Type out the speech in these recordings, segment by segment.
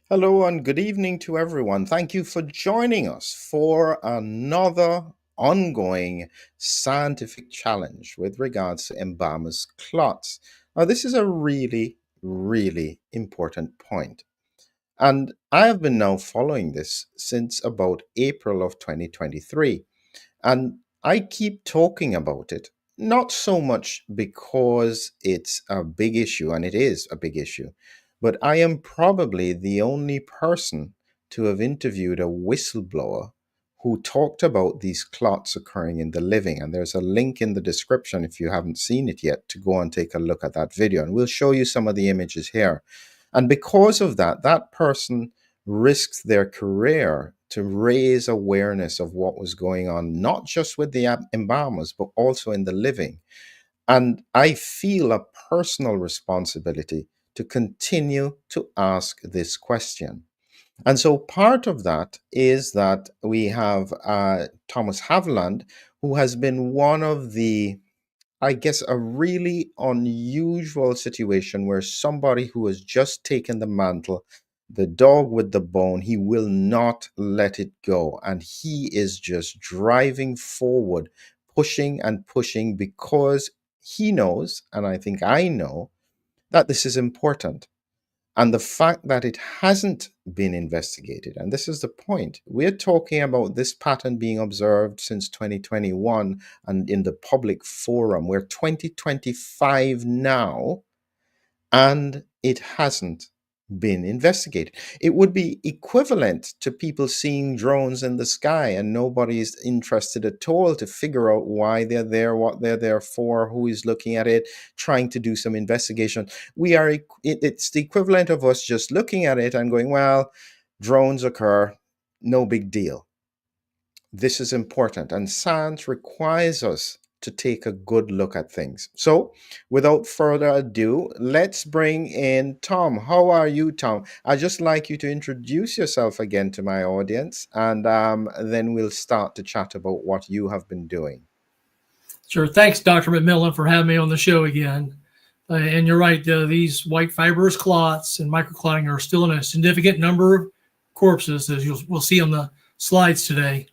Hello and good evening to everyone. Thank you for joining us for another ongoing scientific challenge with regards to Embalmers Clots. Now, this is a really important point. And I have been now following this since about April of 2023. And I keep talking about it, not so much because it's a big issue, and it is a big issue, but I am probably the only person to have interviewed a whistleblower who talked about these clots occurring in the living. And there's a link in the description if you haven't seen it yet to go and take a look at that video. And we'll show you some of the images here. And because of that, that person risked their career to raise awareness of what was going on, not just with the embalmers, but also in the living. And I feel a personal responsibility to continue to ask this question. And so part of that is that we have Thomas Haviland, who has been one of the, I guess, a really unusual situation where somebody who has just taken the mantle, the dog with the bone, he will not let it go. And he is just driving forward, pushing and pushing because he knows, and I think I know, that this is important. And the fact that it hasn't been investigated, and this is the point, we're talking about this pattern being observed since 2021 and in the public forum. We're 2025 now, and it hasn't been investigated. It would be equivalent to people seeing drones in the sky and nobody's interested at all to figure out why they're there, what they're there for, who is looking at it, trying to do some investigation. It's the equivalent of us just looking at it and going, well, drones occur, no big deal. This is important, and science requires us to take a good look at things. So, without further ado, let's bring in Tom. How are you, Tom? I'd just like you to introduce yourself again to my audience, and then we'll start to chat about what you have been doing. Sure. Thanks, Dr. McMillan, for having me on the show again. And you're right, these white fibrous clots and microclotting are still in a significant number of corpses, as we'll see on the slides today.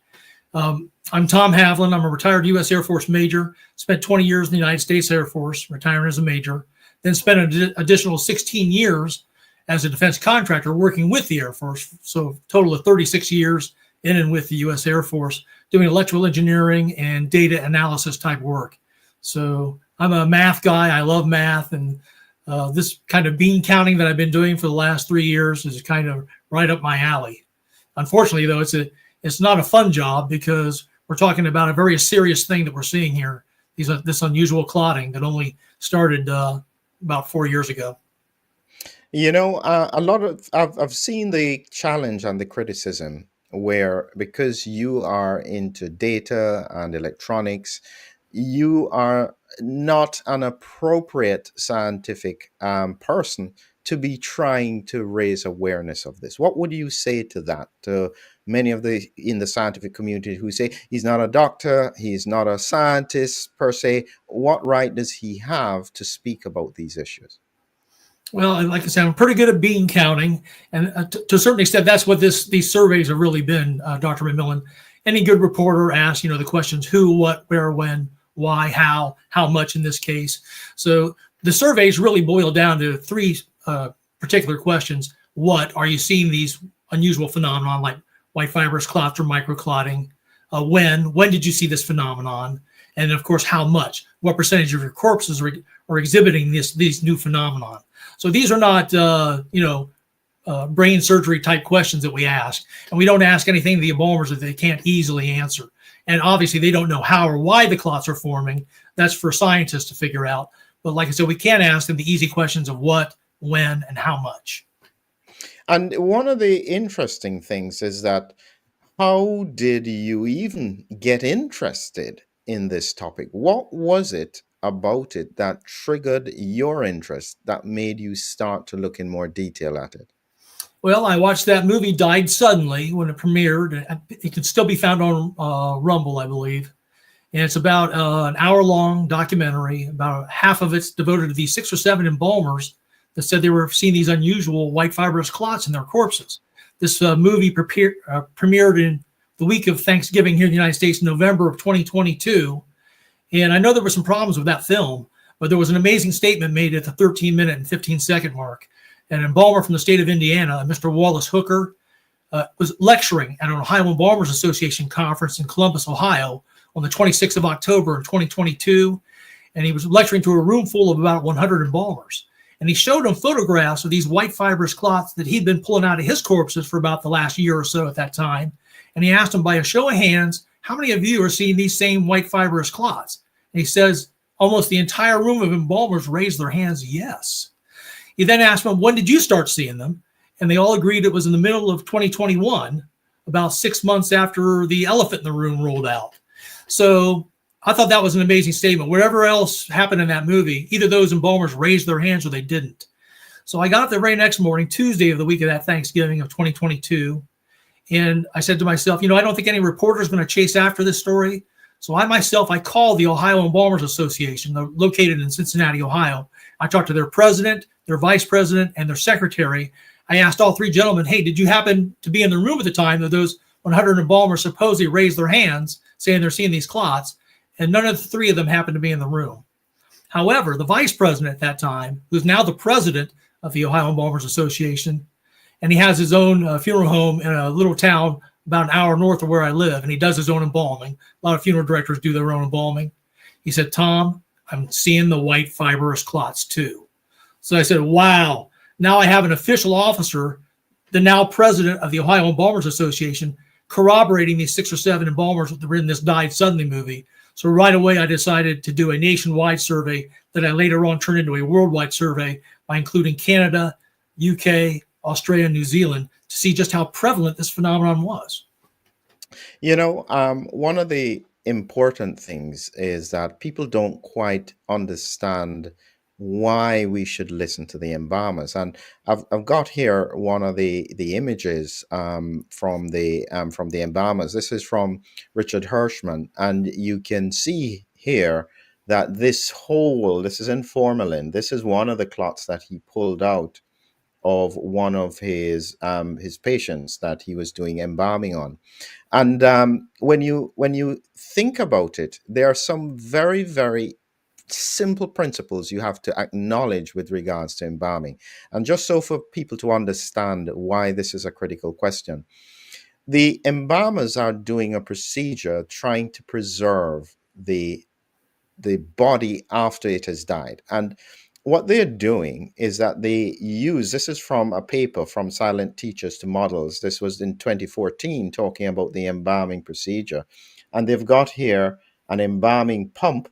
I'm Tom Haviland. I'm a retired U.S. Air Force major, spent 20 years in the United States Air Force, retiring as a major, then spent an additional 16 years as a defense contractor working with the Air Force. So a total of 36 years in and with the U.S. Air Force, doing electrical engineering and data analysis type work. So I'm a math guy. I love math. And this kind of bean counting that I've been doing for the last 3 years is kind of right up my alley. Unfortunately, though, it's not a fun job because we're talking about a very serious thing that we're seeing here. This unusual clotting that only started about 4 years ago. You know, I've seen the challenge and the criticism where because you are into data and electronics, you are not an appropriate scientific person to be trying to raise awareness of this. What would you say to that? To many of the in the scientific community who say he's not a doctor, he's not a scientist per se. What right does he have to speak about these issues? Well, like I said, I'm pretty good at bean counting, and to a certain extent, that's what these surveys have really been, Dr. McMillan. Any good reporter asks, the questions: who, what, where, when, why, how much in this case. So the surveys really boil down to three particular questions: what are you seeing these unusual phenomenon like white fibrous clots or microclotting? When did you see this phenomenon? And of course, how much? What percentage of your corpses are exhibiting these new phenomenon? So these are not, brain surgery type questions that we ask. And we don't ask anything to the embalmers that they can't easily answer. And obviously, they don't know how or why the clots are forming. That's for scientists to figure out. But like I said, we can ask them the easy questions of what, when, and how much. And one of the interesting things is that how did you even get interested in this topic? What was it about it that triggered your interest that made you start to look in more detail at it? Well, I watched that movie Died Suddenly when it premiered. It can still be found on Rumble, I believe. And it's about an hour-long documentary. About half of it's devoted to these 6 or 7 embalmers that said they were seeing these unusual white fibrous clots in their corpses. This movie premiered in the week of Thanksgiving here in the United States in November of 2022. And I know there were some problems with that film, but there was an amazing statement made at the 13-minute and 15-second mark. An embalmer from the state of Indiana, Mr. Wallace Hooker, was lecturing at an Ohio Embalmers Association conference in Columbus, Ohio on the 26th of October in 2022. And he was lecturing to a room full of about 100 embalmers. And he showed them photographs of these white fibrous clots that he'd been pulling out of his corpses for about the last year or so at that time. And he asked them by a show of hands, how many of you are seeing these same white fibrous clots? And he says almost the entire room of embalmers raised their hands, yes. He then asked them, when did you start seeing them? And they all agreed it was in the middle of 2021, about 6 months after the elephant in the room rolled out. So I thought that was an amazing statement. Whatever else happened in that movie, either those embalmers raised their hands or they didn't. So I got up the very next morning, Tuesday of the week of that Thanksgiving of 2022, and I said to myself, I don't think any reporter is going to chase after this story. So I called the Ohio Embalmers Association, located in Cincinnati, Ohio. I talked to their president, their vice president, and their secretary. I asked all three gentlemen, hey, did you happen to be in the room at the time that those 100 embalmers supposedly raised their hands, saying they're seeing these clots? And none of the three of them happened to be in the room. However, the vice president at that time, who's now the president of the Ohio Embalmers Association, and he has his own funeral home in a little town about an hour north of where I live, and he does his own embalming. A lot of funeral directors do their own embalming. He said, Tom, I'm seeing the white fibrous clots too. So I said, wow, now I have an official officer, the now president of the Ohio Embalmers Association, corroborating these 6 or 7 embalmers that were in this Died Suddenly movie. So right away, I decided to do a nationwide survey that I later on turned into a worldwide survey by including Canada, UK, Australia, and New Zealand to see just how prevalent this phenomenon was. One of the important things is that people don't quite understand why we should listen to the embalmers. And I've got here one of the images from the embalmers. This is from Richard Hirschman, and you can see here that this is in formalin. This is one of the clots that he pulled out of one of his patients that he was doing embalming on. And when you think about it, there are some very, very simple principles you have to acknowledge with regards to embalming. And just so for people to understand why this is a critical question, the embalmers are doing a procedure trying to preserve the body after it has died. And what they're doing is that this is from a paper from Silent Teachers to Models. This was in 2014, talking about the embalming procedure. And they've got here an embalming pump,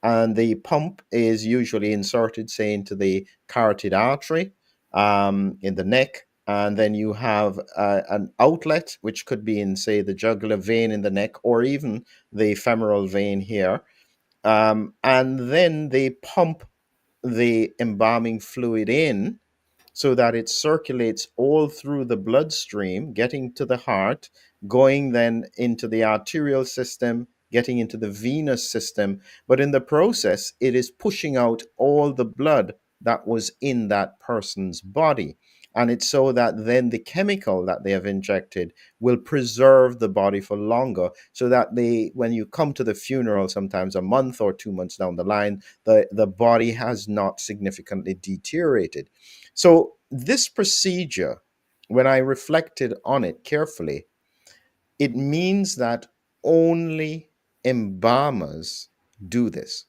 and the pump is usually inserted, say, into the carotid artery in the neck. And then you have an outlet, which could be in, say, the jugular vein in the neck, or even the femoral vein here. And then they pump the embalming fluid in so that it circulates all through the bloodstream, getting to the heart, going then into the arterial system, getting into the venous system. But in the process, it is pushing out all the blood that was in that person's body. And it's so that then the chemical that they have injected will preserve the body for longer, so that when you come to the funeral, sometimes a month or 2 months down the line, the body has not significantly deteriorated. So this procedure, when I reflected on it carefully, it means that only embalmers do this.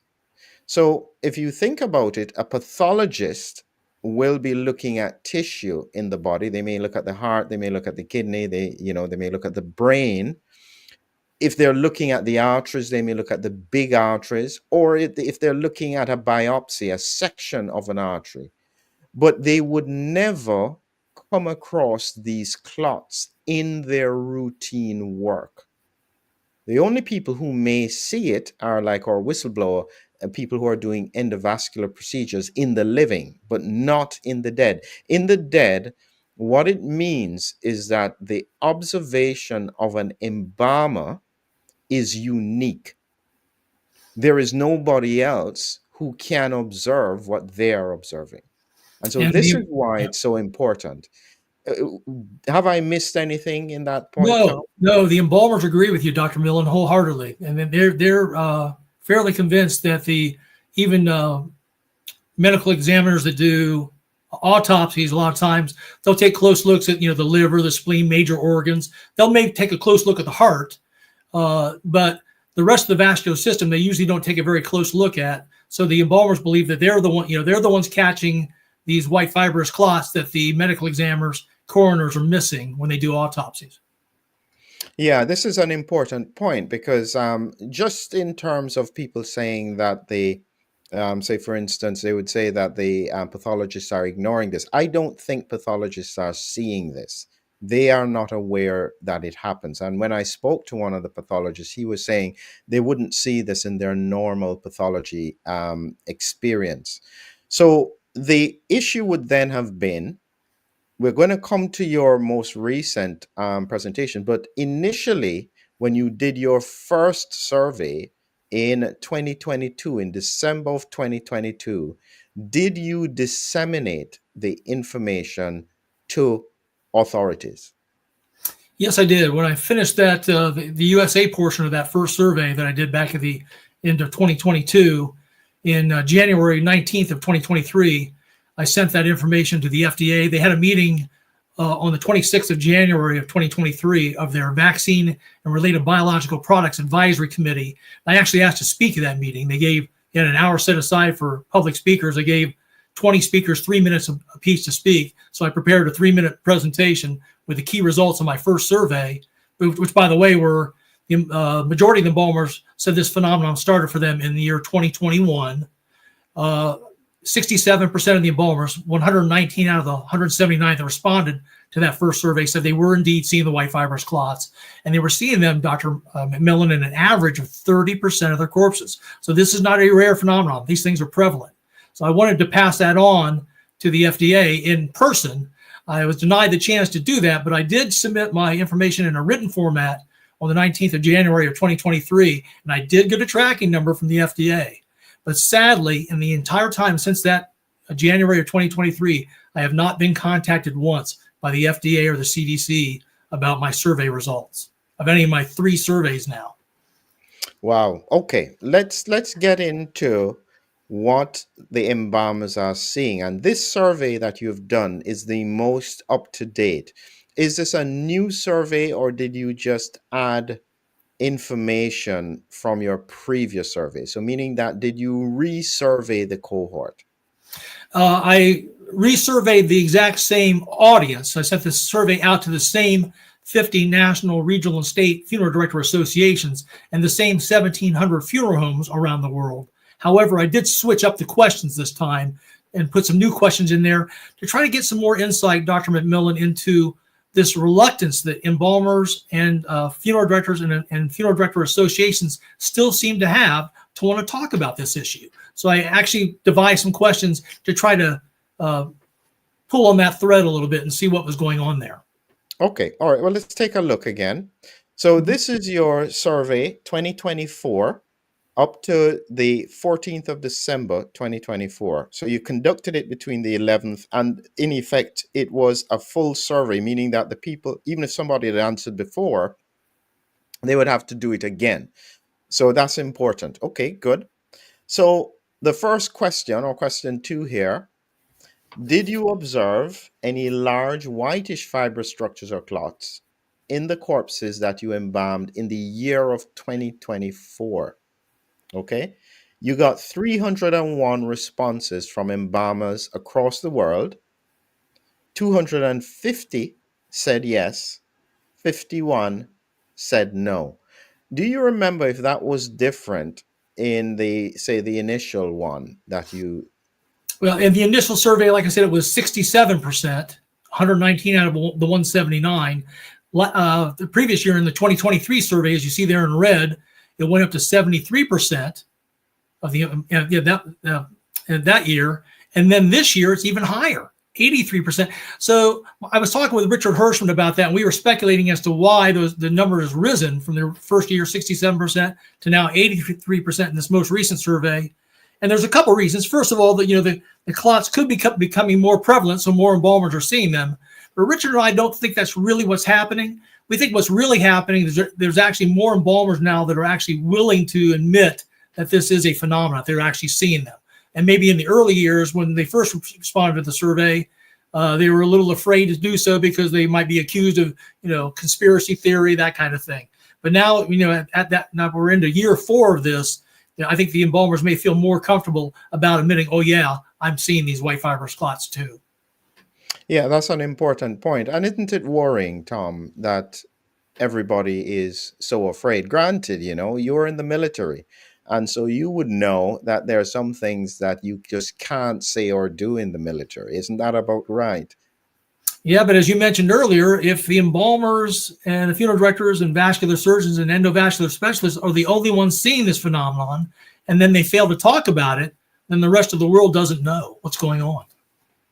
So if you think about it, a pathologist will be looking at tissue in the body. They may look at the heart, they may look at the kidney, they may look at the brain. If they're looking at the arteries, they may look at the big arteries, or if they're looking at a biopsy, a section of an artery. But they would never come across these clots in their routine work. The only people who may see it are like our whistleblower, people who are doing endovascular procedures in the living, but not in the dead. In the dead, what it means is that the observation of an embalmer is unique. There is nobody else who can observe what they are observing. And so And this the, is why yeah. it's so important. Uh, have I missed anything in that point, John? No, the embalmers agree with you, Dr. Millen, wholeheartedly, and then they're fairly convinced that the even medical examiners that do autopsies, a lot of times they'll take close looks at the liver, the spleen, major organs. They'll maybe take a close look at the heart, but the rest of the vascular system they usually don't take a very close look at. So the embalmers believe that they're the one, they're the ones catching these white fibrous clots that the medical examiners, coroners are missing when they do autopsies. Yeah, this is an important point because just in terms of people saying that they, say for instance, they would say that the pathologists are ignoring this. I don't think pathologists are seeing this. They are not aware that it happens. And when I spoke to one of the pathologists, he was saying they wouldn't see this in their normal pathology experience. So the issue would then have been, we're going to come to your most recent presentation, but initially, when you did your first survey in 2022, in December of 2022, did you disseminate the information to authorities? Yes, I did. When I finished that, the USA portion of that first survey that I did back at the end of 2022, in January 19th of 2023, I sent that information to the FDA. They had a meeting on the 26th of January of 2023 of their vaccine and related biological products advisory committee. I actually asked to speak at that meeting. They had an hour set aside for public speakers. They gave 20 speakers 3 minutes apiece to speak. So I prepared a 3-minute presentation with the key results of my first survey, which by the way, were the majority of the embalmers said this phenomenon started for them in the year 2021. 67% of the embalmers, 119 out of the 179 that responded to that first survey, said they were indeed seeing the white fibrous clots. And they were seeing them, Dr. McMillan, in an average of 30% of their corpses. So this is not a rare phenomenon. These things are prevalent. So I wanted to pass that on to the FDA in person. I was denied the chance to do that, but I did submit my information in a written format on the 19th of January of 2023, and I did get a tracking number from the FDA. But sadly, in the entire time since that January of 2023, I have not been contacted once by the FDA or the CDC about my survey results of any of my 3 surveys now. Wow. Okay. Let's get into what the embalmers are seeing. And this survey that you've done is the most up to date. Is this a new survey or did you just add information from your previous survey? So meaning that did you resurvey the cohort? I resurveyed the exact same audience. I sent this survey out to the same 50 national, regional, and state funeral director associations and the same 1,700 funeral homes around the world. However, I did switch up the questions this time and put some new questions in there to try to get some more insight, Dr. McMillan, into this reluctance that embalmers and funeral directors and funeral director associations still seem to have to want to talk about this issue. So I actually devised some questions to try to pull on that thread a little bit and see what was going on there. Okay. All right. Well, let's take a look again. So this is your survey 2024 up to the 14th of December 2024. So you conducted it between the 11th and in effect, it was a full survey, meaning that the people, even if somebody had answered before, they would have to do it again. So that's important. Okay, good. So the first question, or question 2 here, did you observe any large whitish fibrous structures or clots in the corpses that you embalmed in the year of 2024? Okay. You got 301 responses from embalmers across the world. 250 said yes. 51 said no. Do you remember if that was different in the, say, the initial one that you... Well, in the initial survey, like I said, it was 67%, 119 out of the 179. The previous year in the 2023 survey, as you see there in red, it went up to 73% of that year. And then this year, it's even higher, 83%. So I was talking with Richard Hirschman about that, and we were speculating as to why the number has risen from the first year, 67%, to now 83% in this most recent survey. And there's a couple of reasons. First of all, that the clots could be becoming more prevalent, so more embalmers are seeing them. But Richard and I don't think that's really what's happening. We think what's really happening is there's actually more embalmers now that are actually willing to admit that this is a phenomenon. They're actually seeing them. And maybe in the early years when they first responded to the survey, they were a little afraid to do so because they might be accused of, conspiracy theory, that kind of thing. But now, now we're into year 4 of this. I think the embalmers may feel more comfortable about admitting, oh yeah, I'm seeing these white fibrous clots too. Yeah, that's an important point. And isn't it worrying, Tom, that everybody is so afraid? Granted, you're in the military, and so you would know that there are some things that you just can't say or do in the military. Isn't that about right? Yeah, but as you mentioned earlier, if the embalmers and the funeral directors and vascular surgeons and endovascular specialists are the only ones seeing this phenomenon, and then they fail to talk about it, then the rest of the world doesn't know what's going on.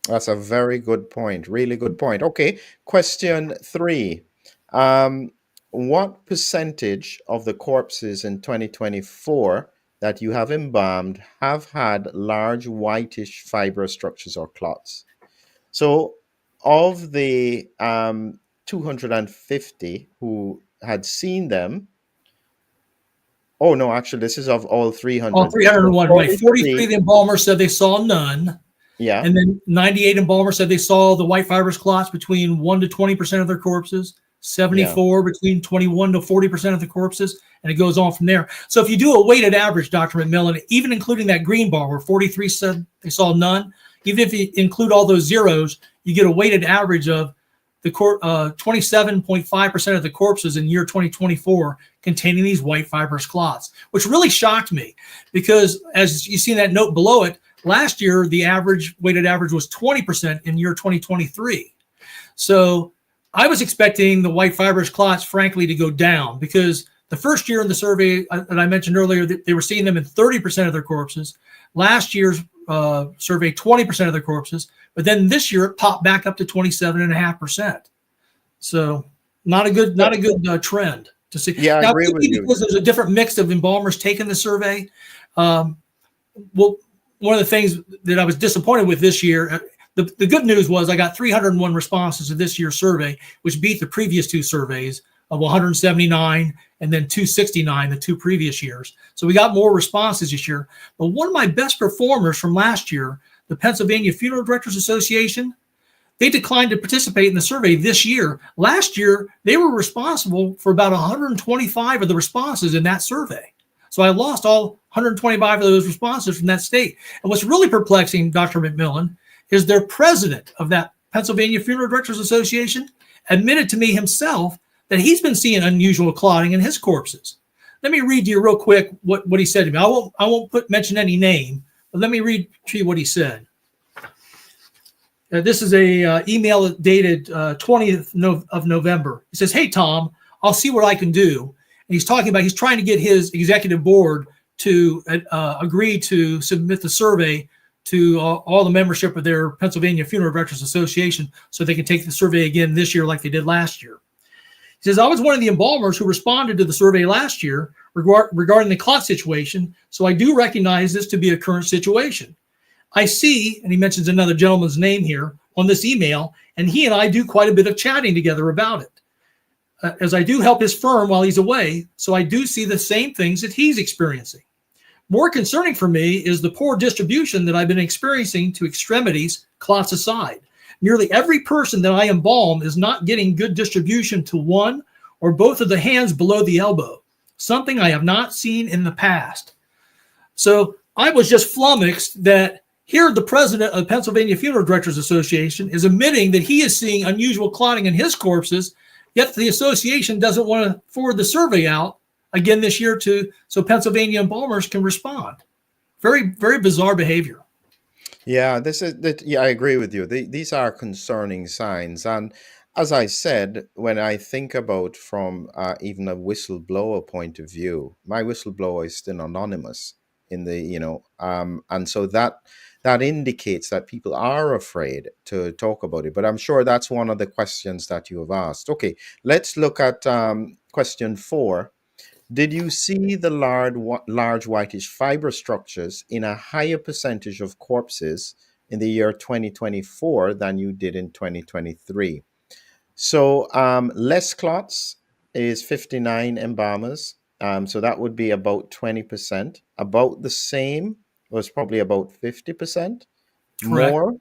That's a very good point. Really good point. Okay, question 3. What percentage of the corpses in 2024 that you have embalmed have had large whitish fibrous structures or clots? So, of the 250 who had seen them, oh no, actually, this is of all 300. All 301, right? 43 of the embalmers said they saw none. Yeah. And then 98 embalmers said they saw the white fibrous clots between 1 to 20% of their corpses, 74 between 21 to 40% of the corpses, and it goes on from there. So if you do a weighted average, Dr. McMillan, even including that green bar where 43 said they saw none, even if you include all those zeros, you get a weighted average of the 27.5% of the corpses in year 2024 containing these white fibrous clots, which really shocked me because as you see in that note below it, last year, the weighted average was 20% in year 2023. So I was expecting the white fibrous clots, frankly, to go down because the first year in the survey that I mentioned earlier, they were seeing them in 30% of their corpses. Last year's survey, 20% of their corpses. But then this year, it popped back up to 27.5%. So not a good trend to see. Yeah, I agree with you. Because there's a different mix of embalmers taking the survey. Well, one of the things that I was disappointed with this year, the good news was I got 301 responses to this year's survey, which beat the previous 2 surveys of 179 and then 269 the 2 previous years. So we got more responses this year. But one of my best performers from last year, the Pennsylvania Funeral Directors Association, they declined to participate in the survey this year. Last year, they were responsible for about 125 of the responses in that survey. So I lost all 125 of those responses from that state. And what's really perplexing, Dr. McMillan, is their president of that Pennsylvania Funeral Directors Association admitted to me himself that he's been seeing unusual clotting in his corpses. Let me read to you real quick what he said to me. I won't mention any name, but let me read to you what he said. This is a email dated 20th of November. He says, "Hey, Tom, I'll see what I can do." And he's talking about, he's trying to get his executive board to agree to submit the survey to all the membership of their Pennsylvania Funeral Directors Association so they can take the survey again this year like they did last year. He says, "I was one of the embalmers who responded to the survey last year regarding the clot situation, so I do recognize this to be a current situation. I see," and he mentions another gentleman's name here on this email, "and he and I do quite a bit of chatting together about it. As I do help his firm while he's away, so I do see the same things that he's experiencing. More concerning for me is the poor distribution that I've been experiencing to extremities, clots aside. Nearly every person that I embalm is not getting good distribution to one or both of the hands below the elbow, something I have not seen in the past." So I was just flummoxed that here the president of the Pennsylvania Funeral Directors Association is admitting that he is seeing unusual clotting in his corpses, yet the association doesn't want to forward the survey out again this year so Pennsylvania embalmers can respond. Very, very bizarre behavior. Yeah, I agree with you. These are concerning signs. And as I said, when I think about from even a whistleblower point of view, my whistleblower is still anonymous in the, and so that indicates that people are afraid to talk about it. But I'm sure that's one of the questions that you have asked. Okay, let's look at question 4. Did you see the large whitish fiber structures in a higher percentage of corpses in the year 2024 than you did in 2023? So less clots is 59 embalmers. So that would be about 20%. About the same was probably about 50%. Correct. More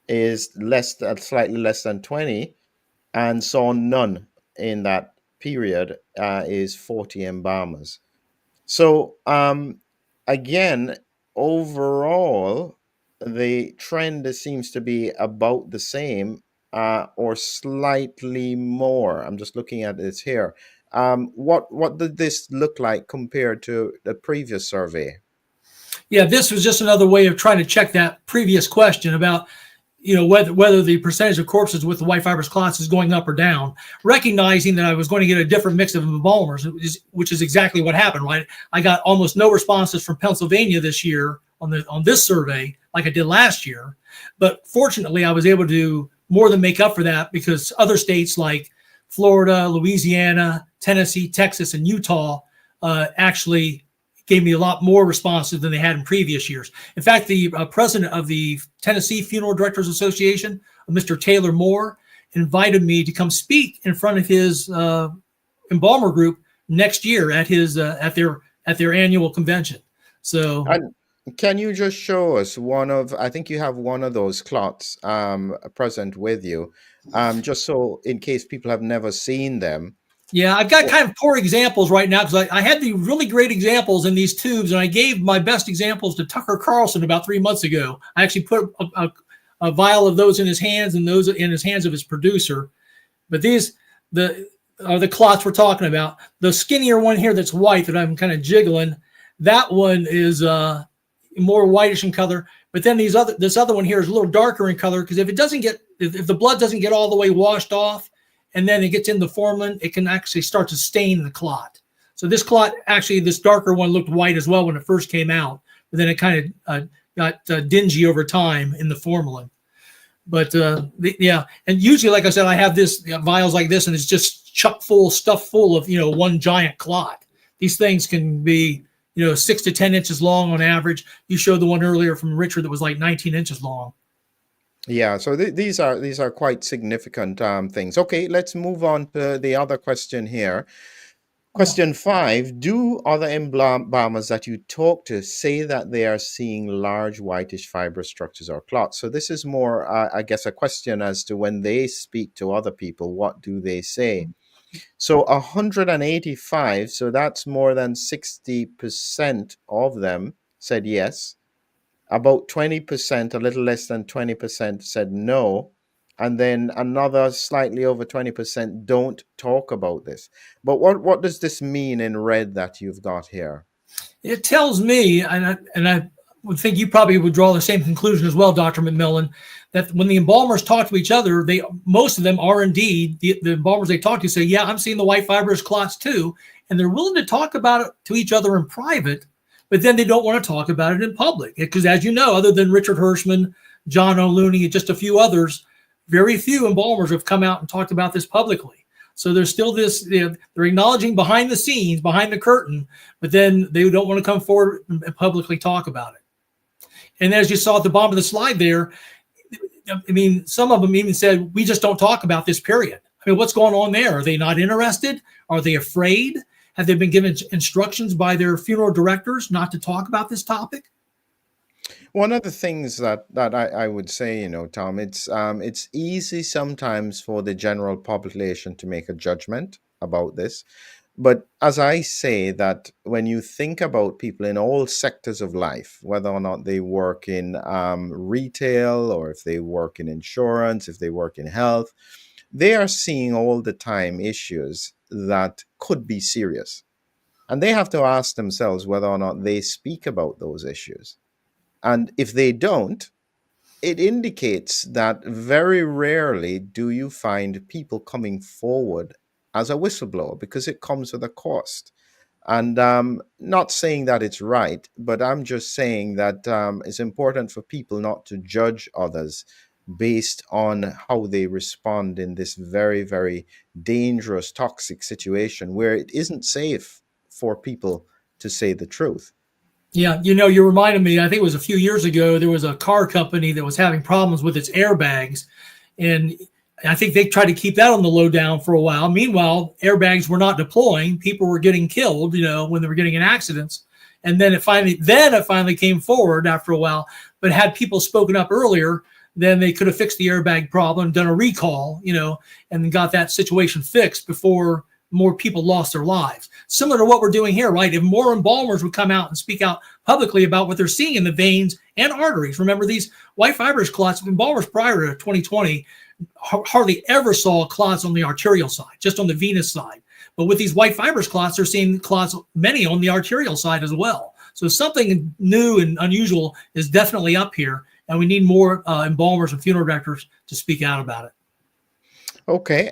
is slightly less than 20, and saw none in that period is 40 embalmers. So again, overall, the trend seems to be about the same or slightly more. I'm just looking at this here. What did this look like compared to the previous survey? Yeah, this was just another way of trying to check that previous question about whether the percentage of corpses with the white fibrous clots is going up or down, recognizing that I was going to get a different mix of embalmers, which is exactly what happened, right? I got almost no responses from Pennsylvania this year on this survey like I did last year. But fortunately, I was able to more than make up for that because other states like Florida, Louisiana, Tennessee, Texas, and Utah actually gave me a lot more responses than they had in previous years. In fact, the president of the Tennessee Funeral Directors Association, Mr. Taylor Moore, invited me to come speak in front of his embalmer group next year at their annual convention. So And can you just show us one of, I think you have one of those clots present with you, just so in case people have never seen them. yeah, I've got kind of poor examples right now because I had the really great examples in these tubes, and I gave my best examples to Tucker Carlson about 3 months ago. I actually put a vial of those in his hands and those in his hands of his producer. But these are the clots we're talking about. The skinnier one here that's white that I'm kind of jiggling, that one is more whitish in color. But then this other one here is a little darker in color because if the blood doesn't get all the way washed off, and then it gets in the formalin, it can actually start to stain the clot. So this clot, actually, this darker one looked white as well when it first came out, but then it kind of got dingy over time in the formalin. But yeah, and usually, like I said, I have this vials like this, and it's just stuffed full of one giant clot. These things can be 6 to 10 inches long on average. You showed the one earlier from Richard that was like 19 inches long. Yeah, so these are quite significant things. Okay, let's move on to the other question here. Question 5, do other embalmers that you talk to say that they are seeing large whitish fibrous structures or clots? So this is more, I guess, a question as to when they speak to other people, what do they say? So 185, so that's more than 60% of them said yes. About 20%, a little less than 20% said no. And then another slightly over 20% don't talk about this. But what does this mean in red that you've got here? It tells me, and I would think you probably would draw the same conclusion as well, Dr. McMillan, that when the embalmers talk to each other, most of them are indeed the embalmers they talk to say, yeah, I'm seeing the white fibrous clots too. And they're willing to talk about it to each other in private, but then they don't want to talk about it in public. Because as you know, other than Richard Hirschman, John O'Looney, and just a few others, very few embalmers have come out and talked about this publicly. So there's still this, they're acknowledging behind the scenes, behind the curtain, but then they don't want to come forward and publicly talk about it. And as you saw at the bottom of the slide there, I mean, some of them even said, we just don't talk about this period. I mean, what's going on there? Are they not interested? Are they afraid? Have they been given instructions by their funeral directors not to talk about this topic? One of the things that I would say, Tom, it's easy sometimes for the general population to make a judgment about this. But as I say, that when you think about people in all sectors of life, whether or not they work in retail or if they work in insurance, if they work in health, they are seeing all the time issues that could be serious. And they have to ask themselves whether or not they speak about those issues. And if they don't, it indicates that very rarely do you find people coming forward as a whistleblower because it comes with a cost. And not saying that it's right, but I'm just saying that it's important for people not to judge others based on how they respond in this very, very dangerous, toxic situation where it isn't safe for people to say the truth. Yeah, you reminded me, I think it was a few years ago, there was a car company that was having problems with its airbags. And I think they tried to keep that on the lowdown for a while. Meanwhile, airbags were not deploying. People were getting killed, when they were getting in accidents. And then it finally came forward after a while. But had people spoken up earlier, then they could have fixed the airbag problem, done a recall, and got that situation fixed before more people lost their lives. Similar to what we're doing here, right? If more embalmers would come out and speak out publicly about what they're seeing in the veins and arteries. Remember, these white fibrous clots, embalmers prior to 2020 hardly ever saw clots on the arterial side, just on the venous side. But with these white fibrous clots, they're seeing clots, many on the arterial side as well. So something new and unusual is definitely up here, and we need more embalmers and funeral directors to speak out about it. Okay.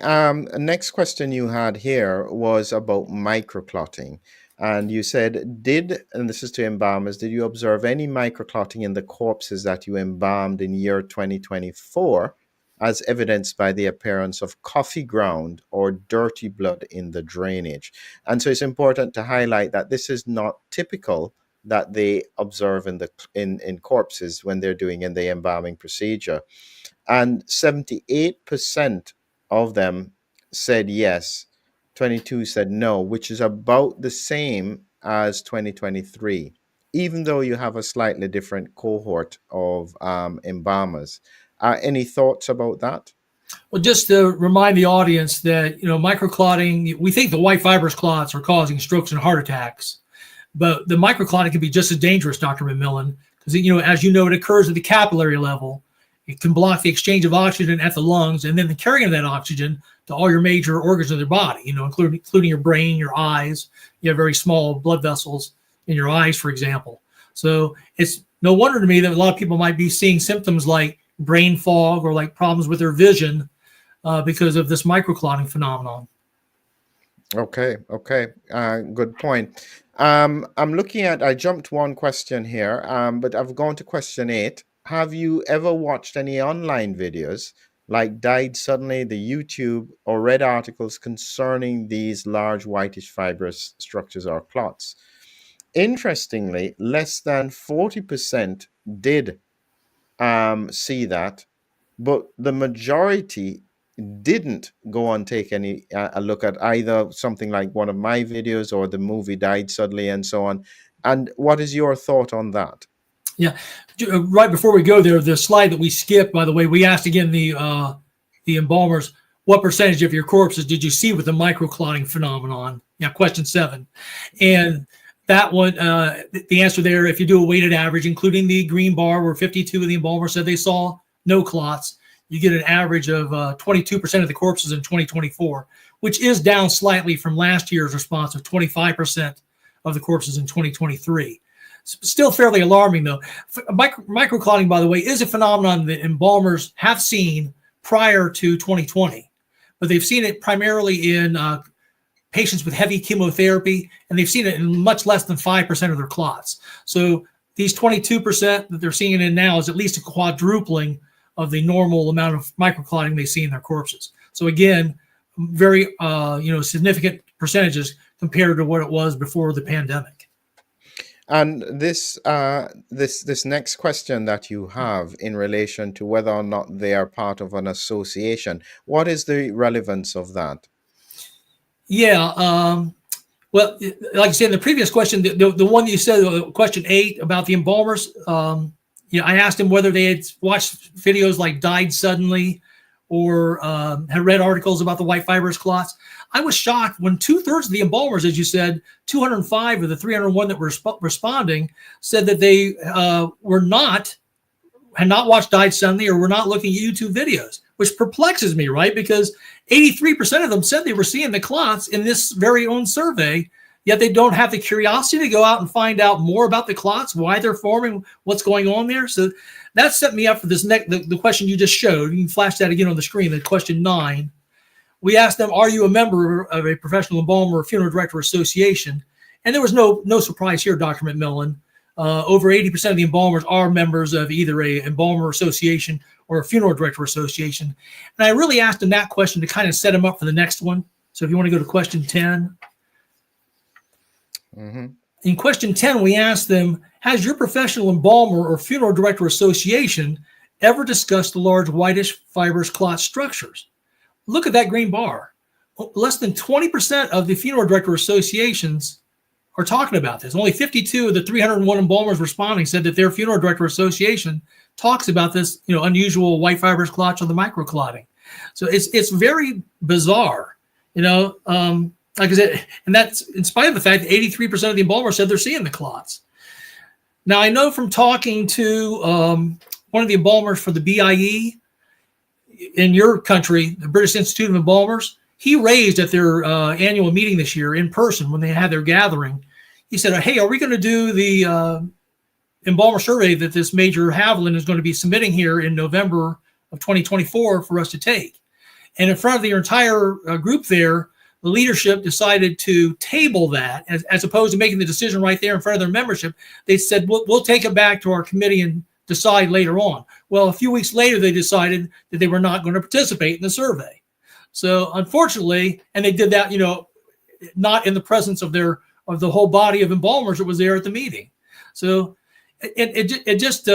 Next question you had here was about microclotting. And you said, and this is to embalmers, did you observe any microclotting in the corpses that you embalmed in year 2024, as evidenced by the appearance of coffee ground or dirty blood in the drainage? And so it's important to highlight that this is not typical that they observe in corpses when they're doing in the embalming procedure. And 78% of them said yes, 22 said no, which is about the same as 2023, even though you have a slightly different cohort of embalmers. Any thoughts about that? Well, just to remind the audience that, microclotting, we think the white fibrous clots are causing strokes and heart attacks, but the microclotting can be just as dangerous, Dr. McMillan, because, as you know, it occurs at the capillary level. It can block the exchange of oxygen at the lungs and then the carrying of that oxygen to all your major organs of the body, including your brain, your eyes. You have very small blood vessels in your eyes, for example. So it's no wonder to me that a lot of people might be seeing symptoms like brain fog or like problems with their vision because of this microclotting phenomenon. Okay. Good point. I jumped one question here, but I've gone to question 8. Have you ever watched any online videos like Died Suddenly, the YouTube, or read articles concerning these large whitish fibrous structures or clots? Interestingly, less than 40% did see that, but the majority didn't go and take a look at either something like one of my videos or the movie Died Suddenly and so on. And what is your thought on that? Yeah, right before we go there, the slide that we skipped, by the way, we asked again the embalmers, what percentage of your corpses did you see with the microclotting phenomenon? Yeah, question 7. And that one, the answer there, if you do a weighted average, including the green bar where 52 of the embalmers said they saw no clots, you get an average of 22% of the corpses in 2024, which is down slightly from last year's response of 25% of the corpses in 2023. Still fairly alarming, though. Microclotting, by the way, is a phenomenon that embalmers have seen prior to 2020, but they've seen it primarily in patients with heavy chemotherapy, and they've seen it in much less than 5% of their clots. So these 22% that they're seeing it in now is at least a quadrupling of the normal amount of microclotting they see in their corpses. So again, very significant percentages compared to what it was before the pandemic. And this next question that you have in relation to whether or not they are part of an association, what is the relevance of that? Yeah, well, like I said in the previous question, the one you said, question 8 about the embalmers, I asked them whether they had watched videos like Died Suddenly or had read articles about the white fibrous clots. I was shocked when 2/3 of the embalmers, as you said, 205 of the 301 that were responding said that they had not watched Died Suddenly or were not looking at YouTube videos, which perplexes me, right? Because 83% of them said they were seeing the clots in this very own survey, yet they don't have the curiosity to go out and find out more about the clots, why they're forming, what's going on there. So that set me up for this the question you just showed. You can flash that again on the screen, the question 9. We asked them, are you a member of a professional embalmer or funeral director association? And there was no surprise here, Dr. McMillan. Over 80% of the embalmers are members of either a embalmer association or a funeral director association. And I really asked them that question to kind of set them up for the next one. So if you want to go to question 10. Mm-hmm. In question 10, we asked them, has your professional embalmer or funeral director association ever discussed the large whitish fibrous clot structures? Look at that green bar. Less than 20% of the funeral director associations are talking about this. Only 52 of the 301 embalmers responding said that their funeral director association talks about this, unusual white fibrous clots or the microclotting. So it's very bizarre, like I said, and that's in spite of the fact that 83% of the embalmers said they're seeing the clots. Now, I know from talking to one of the embalmers for the BIE in your country, the British Institute of Embalmers, he raised at their annual meeting this year in person when they had their gathering. He said, hey, are we going to do the embalmer survey that this Major Haviland is going to be submitting here in November of 2024 for us to take? And in front of the entire group there, the leadership decided to table that as opposed to making the decision right there in front of their membership. They said, we'll take it back to our committee and decide later on. Well, a few weeks later, they decided that they were not going to participate in the survey. So unfortunately, and they did that, not in the presence of the whole body of embalmers that was there at the meeting. So it just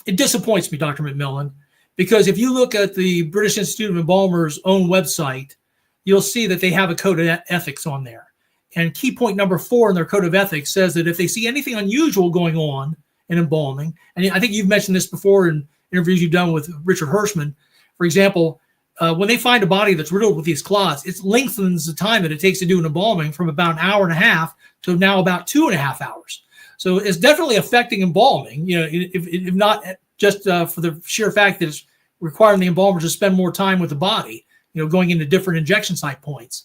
disappoints me, Dr. McMillan, because if you look at the British Institute of Embalmers' own website, you'll see that they have a code of ethics on there. And key point number 4 in their code of ethics says that if they see anything unusual going on in embalming, and I think you've mentioned this before in interviews you've done with Richard Hirschman, for example, when they find a body that's riddled with these clots, it lengthens the time that it takes to do an embalming from about an hour and a half to now about 2.5 hours. So it's definitely affecting embalming, if not just for the sheer fact that it's requiring the embalmers to spend more time with the body, going into different injection site points.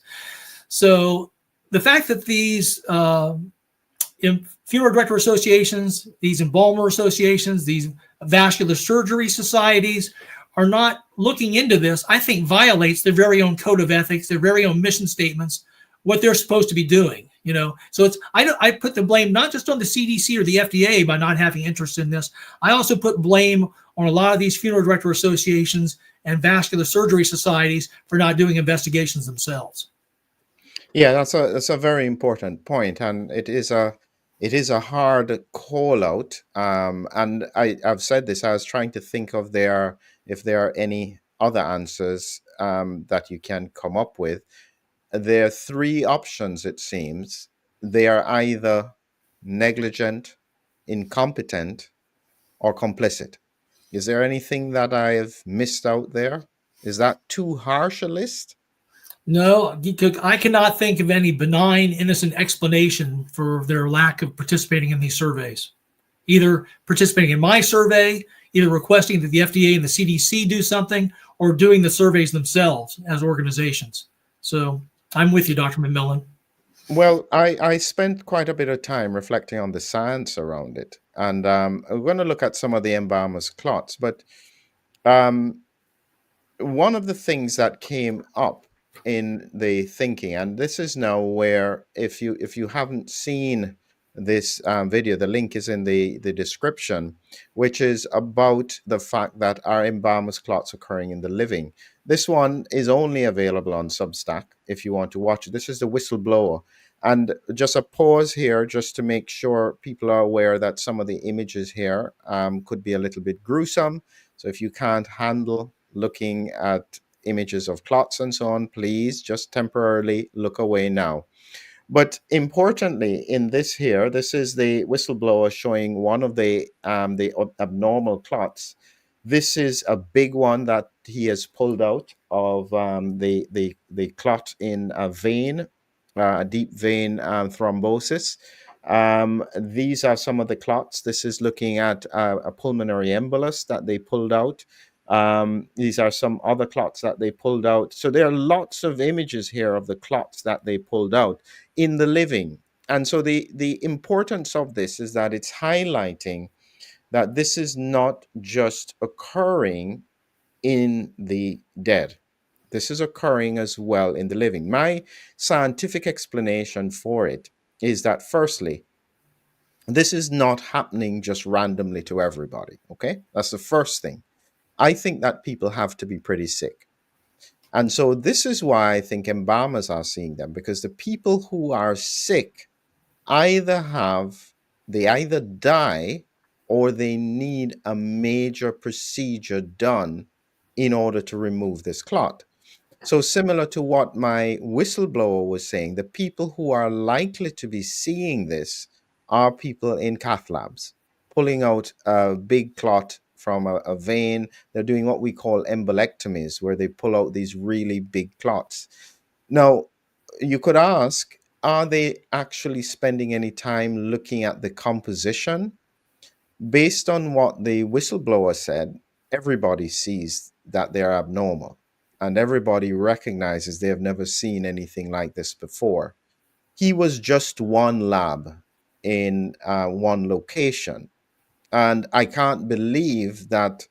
So the fact that these funeral director associations, these embalmer associations, these vascular surgery societies are not looking into this, I think violates their very own code of ethics, their very own mission statements, what they're supposed to be doing. So I put the blame not just on the CDC or the FDA by not having interest in this. I also put blame on a lot of these funeral director associations and vascular surgery societies for not doing investigations themselves. Yeah, that's a very important point, and it is a hard call out. And I've said this. I was trying to think of if there are any other answers that you can come up with. There are 3 options. It seems they are either negligent, incompetent, or complicit. Is there anything that I have missed out there? Is that too harsh a list? No, I cannot think of any benign, innocent explanation for their lack of participating in these surveys. Either participating in my survey, either requesting that the FDA and the CDC do something, or doing the surveys themselves as organizations. So I'm with you, Dr. McMillan. Well, I spent quite a bit of time reflecting on the science around it, and we're going to look at some of the embalmers clots. But um, one of the things that came up in the thinking, and this is now where if you haven't seen this video, the link is in the description, which is about the fact that are embalmers clots occurring in the living. This one is only available on Substack if you want to watch it. This is the whistleblower. And just a pause here just to make sure people are aware that some of the images here could be a little bit gruesome. So if you can't handle looking at images of clots and so on, please just temporarily look away now. But importantly, in this here, this is the whistleblower showing one of the abnormal clots. This is a big one that he has pulled out of the clot in a vein, a deep vein thrombosis. These are some of the clots. This is looking at a pulmonary embolus that they pulled out. These are some other clots that they pulled out. So there are lots of images here of the clots that they pulled out in the living. And so the importance of this is that it's highlighting that this is not just occurring in the dead. This is occurring as well in the living. My scientific explanation for it is that, firstly, this is not happening just randomly to everybody. Okay, that's the first thing. I think that people have to be pretty sick. And so this is why I think embalmers are seeing them, because the people who are sick they either die or they need a major procedure done in order to remove this clot. So similar to what my whistleblower was saying, the people who are likely to be seeing this are people in cath labs, pulling out a big clot from a vein. They're doing what we call embolectomies, where they pull out these really big clots. Now, you could ask, are they actually spending any time looking at the composition? Based on what the whistleblower said, everybody sees that they're abnormal and everybody recognizes they have never seen anything like this before. He was just one lab in one location. And I can't believe that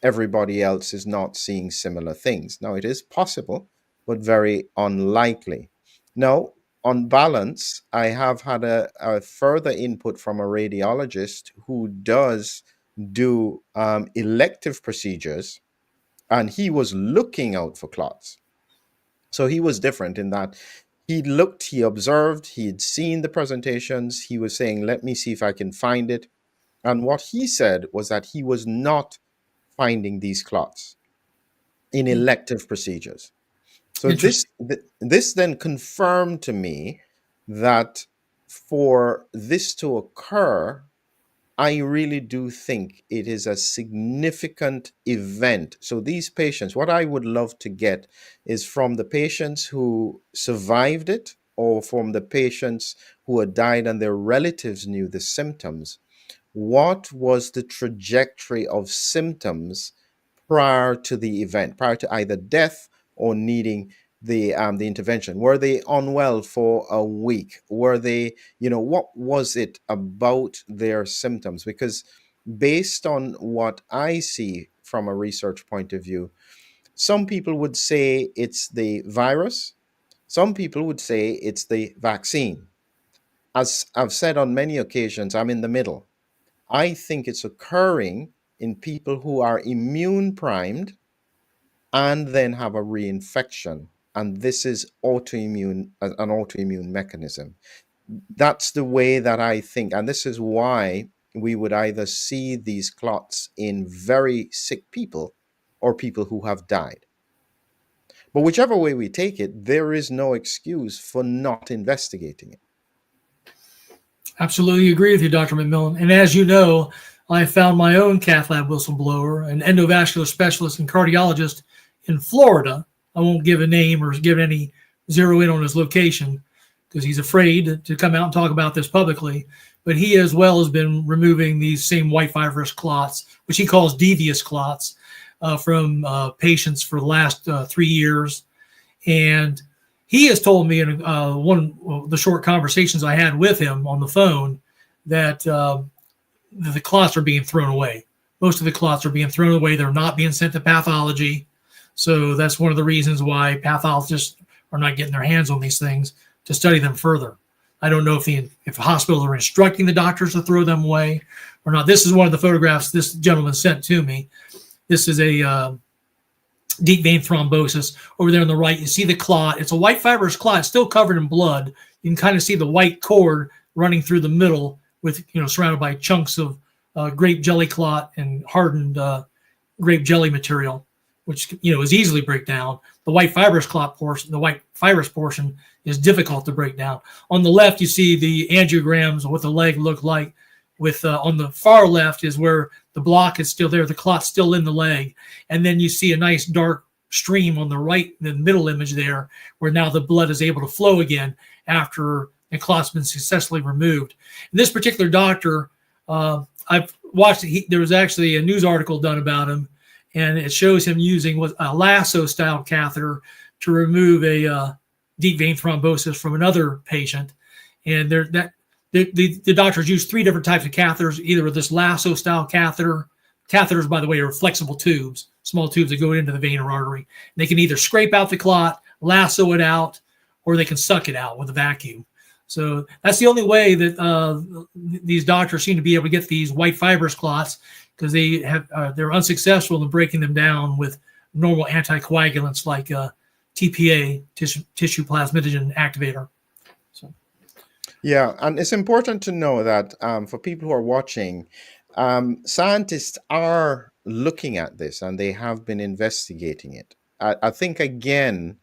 everybody else is not seeing similar things. Now, it is possible, but very unlikely. Now, on balance, I have had a further input from a radiologist who does do elective procedures, and he was looking out for clots. So he was different in that he looked, he observed, he had seen the presentations. He was saying, let me see if I can find it. And what he said was that he was not finding these clots in elective procedures. So this then confirmed to me that for this to occur, I really do think it is a significant event. So these patients, what I would love to get is from the patients who survived it or from the patients who had died and their relatives knew the symptoms. What was the trajectory of symptoms prior to the event, prior to either death or needing the intervention? Were they unwell for a week? Were they, what was it about their symptoms? Because based on what I see from a research point of view, some people would say it's the virus. Some people would say it's the vaccine. As I've said on many occasions, I'm in the middle. I think it's occurring in people who are immune primed and then have a reinfection. And this is an autoimmune mechanism. That's the way that I think. And this is why we would either see these clots in very sick people or people who have died. But whichever way we take it, there is no excuse for not investigating it. Absolutely agree with you, Dr. McMillan. And as you know, I found my own cath lab whistleblower, an endovascular specialist and cardiologist in Florida. I won't give a name or give any zero in on his location because he's afraid to come out and talk about this publicly. But he as well has been removing these same white fibrous clots, which he calls devious clots, from patients for the last 3 years. And he has told me in one of the short conversations I had with him on the phone that the clots are being thrown away. Most of the clots are being thrown away. They're not being sent to pathology. So that's one of the reasons why pathologists are not getting their hands on these things to study them further. I don't know if hospitals are instructing the doctors to throw them away or not. This is one of the photographs this gentleman sent to me. This is a deep vein thrombosis. Over there on the right, you see the clot. It's a white fibrous clot. It's still covered in blood. You can kind of see the white cord running through the middle with, surrounded by chunks of grape jelly clot and hardened grape jelly material, which, is easily break down. The white fibrous clot portion, the white fibrous portion is difficult to break down. On the left, you see the angiograms of what the leg looked like. With on the far left is where the block is still there, the clot's still in the leg. And then you see a nice dark stream on the right, the middle image there, where now the blood is able to flow again after the clot's been successfully removed. And this particular doctor, I've watched, there was actually a news article done about him, and it shows him using a lasso-style catheter to remove a deep vein thrombosis from another patient. And the doctors use 3 different types of catheters, either with this lasso-style catheter. Catheters, by the way, are flexible tubes, small tubes that go into the vein or artery. And they can either scrape out the clot, lasso it out, or they can suck it out with a vacuum. So that's the only way that these doctors seem to be able to get these white fibrous clots, because they're unsuccessful in breaking them down with normal anticoagulants like TPA, tissue plasminogen activator. So. Yeah, and it's important to know that for people who are watching, scientists are looking at this and they have been investigating it. I think, again,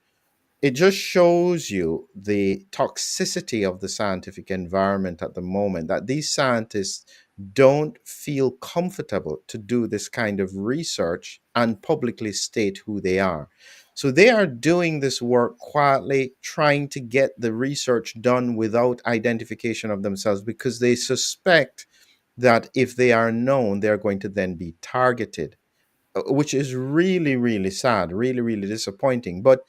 it just shows you the toxicity of the scientific environment at the moment, that these scientists don't feel comfortable to do this kind of research and publicly state who they are. So they are doing this work quietly, trying to get the research done without identification of themselves, because they suspect that if they are known, they're going to then be targeted, which is really, really sad, really, really disappointing. But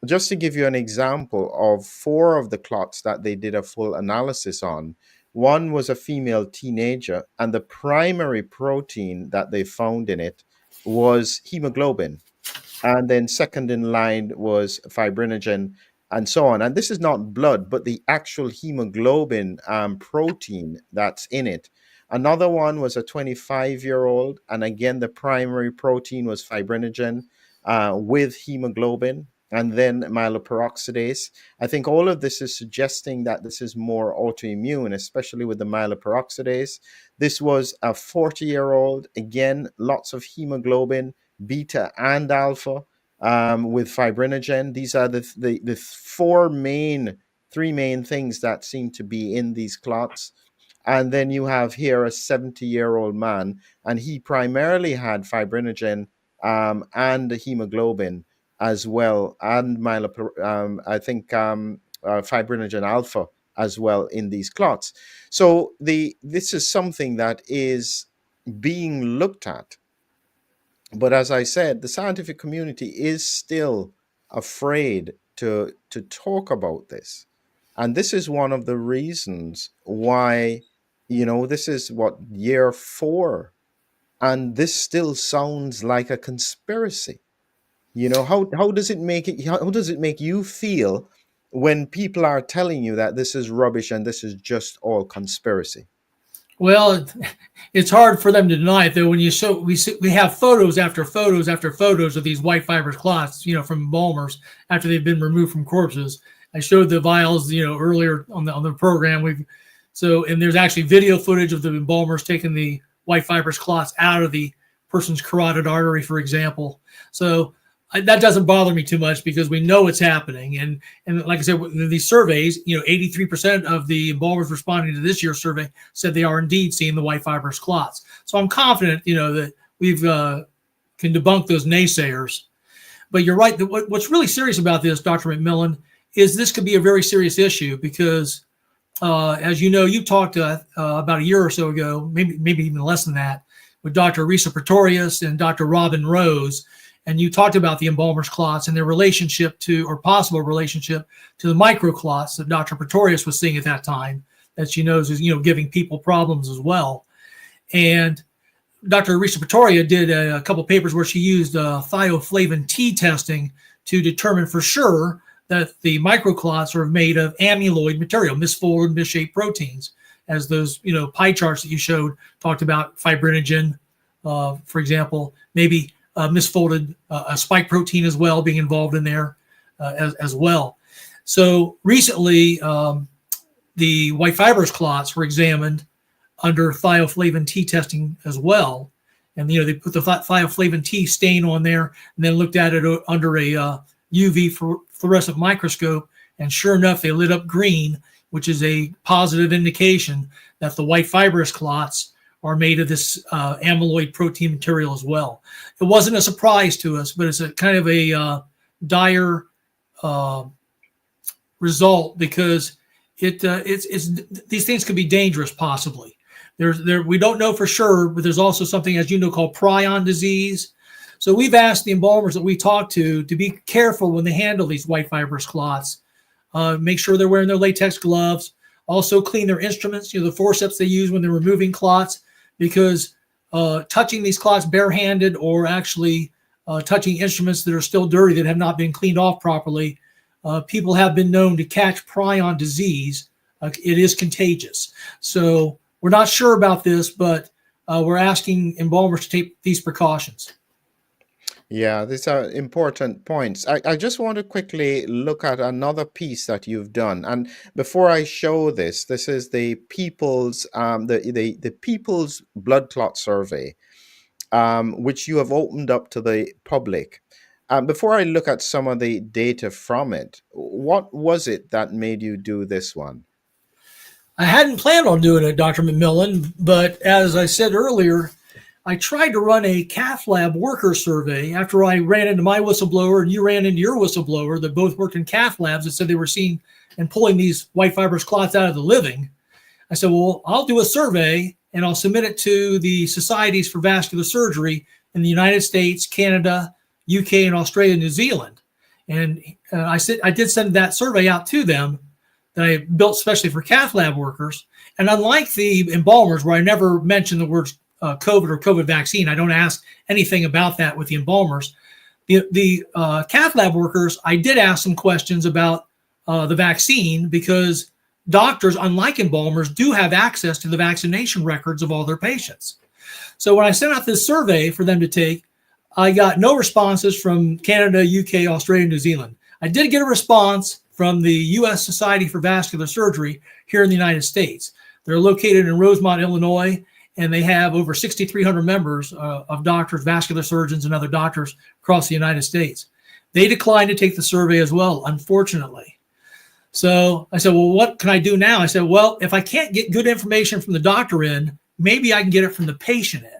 just to give you an example of four of the clots that they did a full analysis on, one was a female teenager, and the primary protein that they found in it was hemoglobin, and then second in line was fibrinogen, and so on. And this is not blood, but the actual hemoglobin protein that's in it. Another one was a 25-year-old, and again, the primary protein was fibrinogen with hemoglobin, and then myeloperoxidase. I think all of this is suggesting that this is more autoimmune, especially with the myeloperoxidase. This was a 40-year-old, again, lots of hemoglobin, beta and alpha, with fibrinogen. These are the three main things that seem to be in these clots. And then you have here a 70-year-old man, and he primarily had fibrinogen and hemoglobin as well, and fibrinogen alpha as well in these clots. So this is something that is being looked at, but as I said, the scientific community is still afraid to talk about this. And this is one of the reasons why, this is what, year 4, and this still sounds like a conspiracy. How does it make you feel when people are telling you that this is rubbish and this is just all conspiracy? Well, it's hard for them to deny it, though. When we have photos after photos after photos of these white fibrous clots, from embalmers after they've been removed from corpses. I showed the vials, earlier on the program. And there's actually video footage of the embalmers taking the white fibrous clots out of the person's carotid artery, for example. So that doesn't bother me too much because we know it's happening. And like I said, these surveys, 83% of the embalmers responding to this year's survey said they are indeed seeing the white fibrous clots. So I'm confident, that we've can debunk those naysayers. But you're right. What's really serious about this, Dr. McMillan, is this could be a very serious issue because, as you know, you talked about a year or so ago, maybe even less than that, with Dr. Risa Pretorius and Dr. Robin Rose. And you talked about the embalmers clots and their relationship to, or possible relationship to, the microclots that Dr. Pretorius was seeing at that time, that she knows is, giving people problems as well. And Dr. Risa Pretoria did a couple papers where she used thioflavin T testing to determine for sure that the microclots are made of amyloid material, misfolded, misshaped proteins, as those, pie charts that you showed talked about fibrinogen, for example, maybe misfolded a spike protein as well being involved in there as well. So recently, the white fibrous clots were examined under thioflavin T testing as well. And, they put the thioflavin T stain on there and then looked at it under a UV fluorescent microscope. And sure enough, they lit up green, which is a positive indication that the white fibrous clots are made of this amyloid protein material as well. It wasn't a surprise to us, but it's a kind of a dire result because it's these things could be dangerous possibly. We don't know for sure, but there's also something, as you know, called prion disease. So we've asked the embalmers that we talk to be careful when they handle these white fibrous clots. Make sure they're wearing their latex gloves. Also clean their instruments, the forceps they use when they're removing clots, because touching these clots barehanded or actually touching instruments that are still dirty that have not been cleaned off properly, people have been known to catch prion disease. It is contagious. So we're not sure about this, but we're asking embalmers to take these precautions. Yeah, these are important points. I just want to quickly look at another piece that you've done. And before I show this, this is the People's Blood Clot Survey, which you have opened up to the public. Before I look at some of the data from it, what was it that made you do this one? I hadn't planned on doing it, Dr. McMillan, but as I said earlier, I tried to run a cath lab worker survey after I ran into my whistleblower and you ran into your whistleblower that both worked in cath labs that said they were seeing and pulling these white fibrous clots out of the living. I said, well, I'll do a survey and I'll submit it to the societies for vascular surgery in the United States, Canada, UK, and Australia, New Zealand. And I did send that survey out to them that I built especially for cath lab workers. And unlike the embalmers, where I never mentioned the words COVID or COVID vaccine, I don't ask anything about that with the embalmers. The cath lab workers, I did ask some questions about the vaccine because doctors, unlike embalmers, do have access to the vaccination records of all their patients. So when I sent out this survey for them to take, I got no responses from Canada, UK, Australia, New Zealand. I did get a response from the U.S. Society for Vascular Surgery here in the United States. They're located in Rosemont, Illinois, and they have over 6,300 members of doctors, vascular surgeons, and other doctors across the United States. They declined to take the survey as well, unfortunately. So I said, well, what can I do now? I said, well, if I can't get good information from the doctor end, maybe I can get it from the patient end.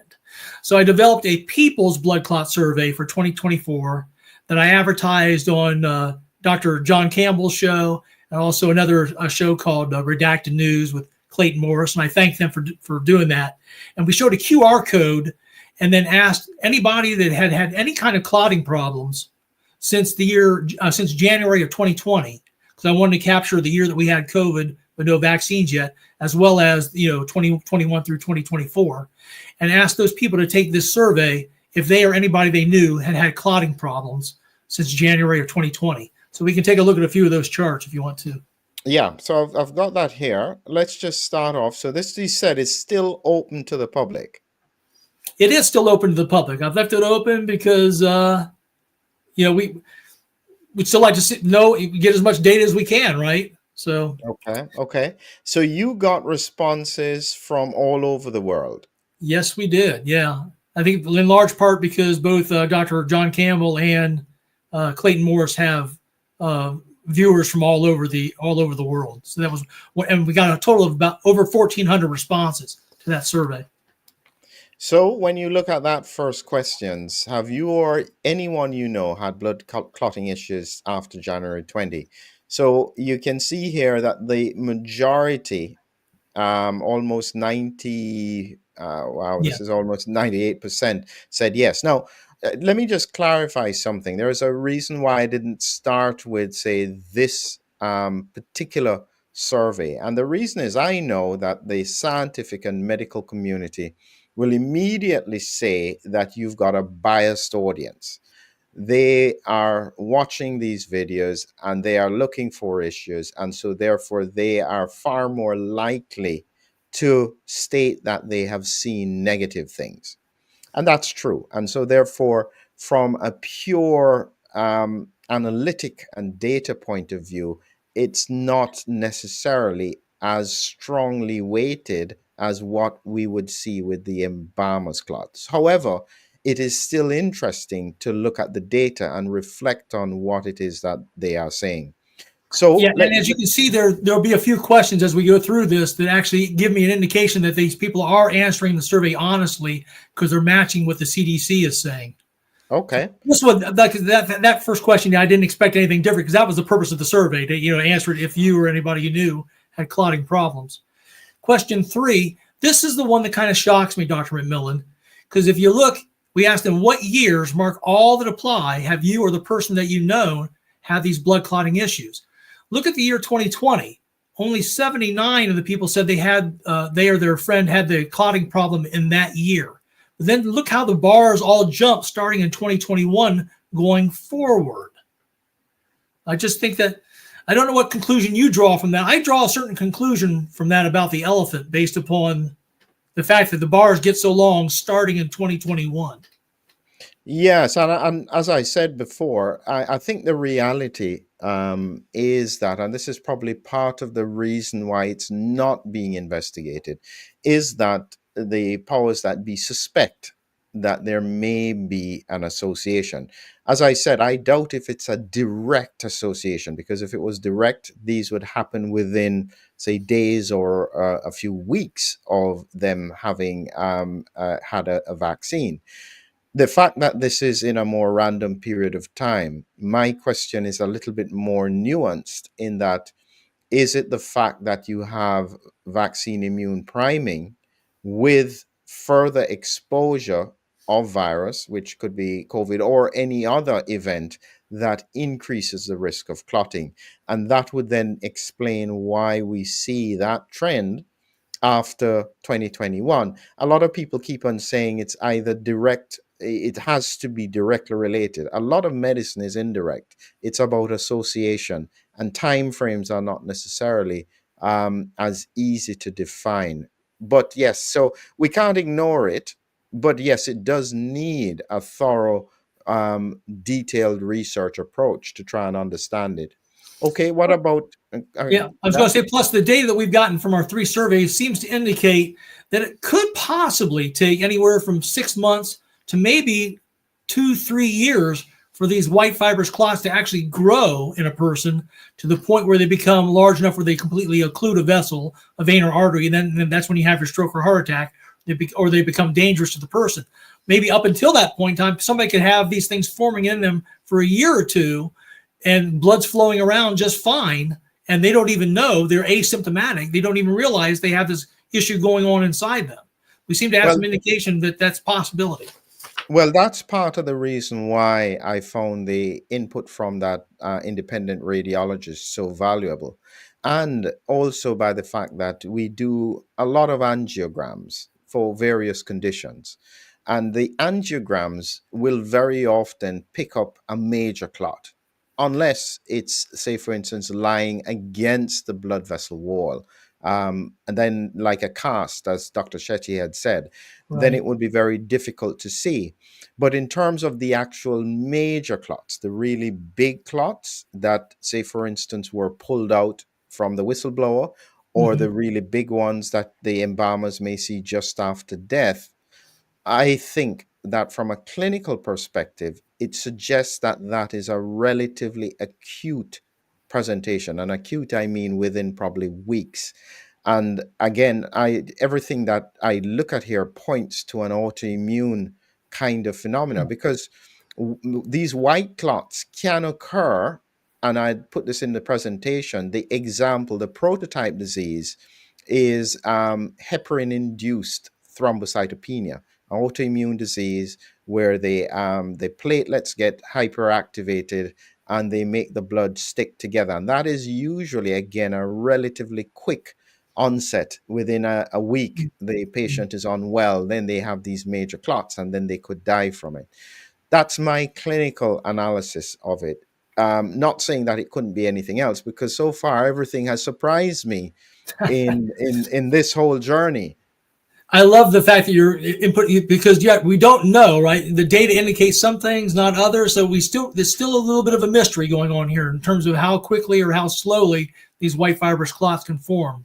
So I developed a People's Blood Clot Survey for 2024 that I advertised on Dr. John Campbell's show and also another show called Redacted News with Clayton Morris. And I thank them for doing that. And we showed a QR code and then asked anybody that had had any kind of clotting problems since January of 2020, because I wanted to capture the year that we had COVID but no vaccines yet, as well as 2021 through 2024, and asked those people to take this survey if they or anybody they knew had had clotting problems since January of 2020. So we can take a look at a few of those charts if you want to. Yeah, so I've got that here. Let's just start off. So this, you said, is still open to the public. It is still open to the public. I've left it open because we'd still like to get as much data as we can, right? So okay. So you got responses from all over the world. Yes, we did. Yeah, I think in large part because both Dr. John Campbell and Clayton Morris have viewers from all over the world. So that was, and we got a total of about over 1,400 responses to that survey. So when you look at that first questions, have you or anyone you know had blood clotting issues after January 20? So you can see here that the majority, almost 90, this is almost 98%, said yes. Now, let me just clarify something. There is a reason why I didn't start with, say, this particular survey. And the reason is I know that the scientific and medical community will immediately say that you've got a biased audience. They are watching these videos and they are looking for issues. And so therefore they are far more likely to state that they have seen negative things. And that's true. And so therefore, from a pure analytic and data point of view, it's not necessarily as strongly weighted as what we would see with the Embalmers Clots. However, it is still interesting to look at the data and reflect on what it is that they are saying. So yeah, and as you can see, there'll be a few questions as we go through this that actually give me an indication that these people are answering the survey honestly because they're matching what the CDC is saying. Okay. This one, that first question, I didn't expect anything different because that was the purpose of the survey to answer it if you or anybody you knew had clotting problems. Question 3, this is the one that kind of shocks me, Dr. McMillan, because if you look, we asked them what years, mark all that apply, have you or the person that you know had these blood clotting issues. Look at the year 2020. Only 79 of the people said they or their friend had the clotting problem in that year. But then look how the bars all jump starting in 2021 going forward. I just think that, I don't know what conclusion you draw from that. I draw a certain conclusion from that about the elephant based upon the fact that the bars get so long starting in 2021. Yes, and as I said before, I think the reality is that, and this is probably part of the reason why it's not being investigated, is that the powers that be suspect that there may be an association. As I said, I doubt if it's a direct association, because if it was direct, these would happen within, say, days or a few weeks of them having had a vaccine. The fact that this is in a more random period of time, my question is a little bit more nuanced in that, is it the fact that you have vaccine immune priming with further exposure of virus, which could be COVID or any other event, that increases the risk of clotting? And that would then explain why we see that trend after 2021. A lot of people keep on saying it's either direct, it has to be directly related. A lot of medicine is indirect. It's about association, and time frames are not necessarily as easy to define. But yes, so we can't ignore it. But yes, it does need a thorough, detailed research approach to try and understand it. Okay, what about Yeah, I was going to say, plus the data that we've gotten from our 3 surveys seems to indicate that it could possibly take anywhere from 6 months to maybe 2-3 years for these white fibrous clots to actually grow in a person to the point where they become large enough where they completely occlude a vessel, a vein or artery, and then that's when you have your stroke or heart attack, or they become dangerous to the person. Maybe up until that point in time, somebody could have these things forming in them for a year or two, and blood's flowing around just fine, and they don't even know, they're asymptomatic. They don't even realize they have this issue going on inside them. We seem to have well, some indication that that's a possibility. Well, that's part of the reason why I found the input from that independent radiologist so valuable. And also by the fact that we do a lot of angiograms for various conditions. And the angiograms will very often pick up a major clot, unless it's, say, for instance, lying against the blood vessel wall. And then, like a cast, as Dr. Shetty had said, then Right. it would be very difficult to see. But in terms of the actual major clots, the really big clots that, say, for instance, were pulled out from the whistleblower, or Mm-hmm. the really big ones that the embalmers may see just after death, I think that from a clinical perspective, it suggests that that is a relatively acute presentation. And acute, I mean within probably weeks. And again, I everything that I look at here points to an autoimmune kind of phenomena, because these white clots can occur. And I put this in the presentation. The example, the prototype disease, is heparin-induced thrombocytopenia, an autoimmune disease where the platelets get hyperactivated and they make the blood stick together. And that is usually, again, a relatively quick onset. Within a week, the patient is unwell, then they have these major clots, and then they could die from it. That's my clinical analysis of it. Not saying that it couldn't be anything else, because so far everything has surprised me in this whole journey. I love the fact that you're input, because yet we don't know, right? The data indicates some things, not others. So there's still a little bit of a mystery going on here in terms of how quickly or how slowly these white fibrous clots can form.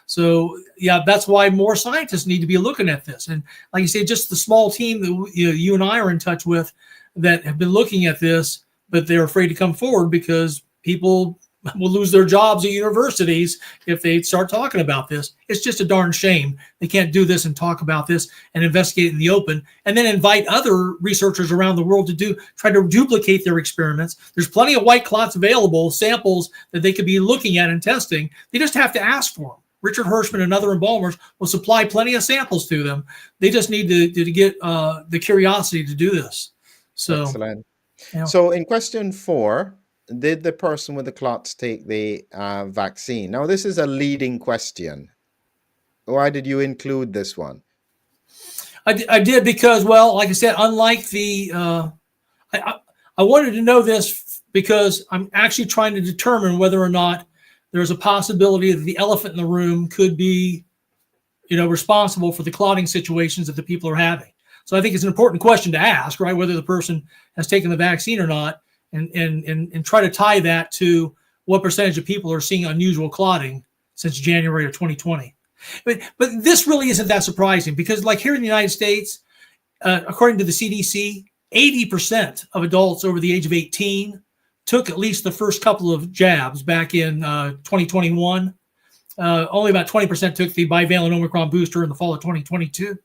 So yeah, that's why more scientists need to be looking at this. And like you say, just the small team that you and I are in touch with that have been looking at this, but they're afraid to come forward because people will lose their jobs at universities if they start talking about this. It's just a darn shame they can't do this and talk about this and investigate it in the open, and then invite other researchers around the world to try to duplicate their experiments. There's plenty of white clots available, samples that they could be looking at and testing. They just have to ask for them. Richard Hirschman and other embalmers will supply plenty of samples to them. They just need to get the curiosity to do this. So, Excellent. yeah. So, in question 4, did the person with the clots take the vaccine? Now, this is a leading question. Why did you include this one? I did because, well, like I said, unlike I, I wanted to know this because I'm actually trying to determine whether or not there's a possibility that the elephant in the room could be, responsible for the clotting situations that the people are having. So I think it's an important question to ask, right? Whether the person has taken the vaccine or not, and try to tie that to what percentage of people are seeing unusual clotting since January of 2020. But this really isn't that surprising because, like here in the United States, according to the CDC, 80% of adults over the age of 18 took at least the first couple of jabs back in 2021. Only about 20% took the bivalent Omicron booster in the fall of 2022.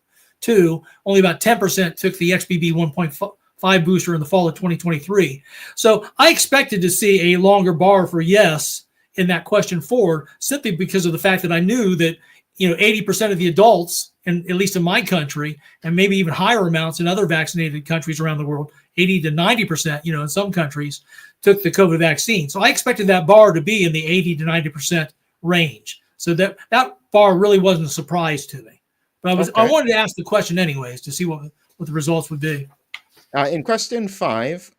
Only about 10% took the XBB 1.5 booster in the fall of 2023. So I expected to see a longer bar for yes in that question forward, simply because of the fact that I knew that 80% of the adults, and at least in my country, and maybe even higher amounts in other vaccinated countries around the world, 80 to 90%, in some countries, took the COVID vaccine. So I expected that bar to be in the 80 to 90% range. So that bar really wasn't a surprise to me. But I wanted to ask the question anyways to see what the results would be. In question 5,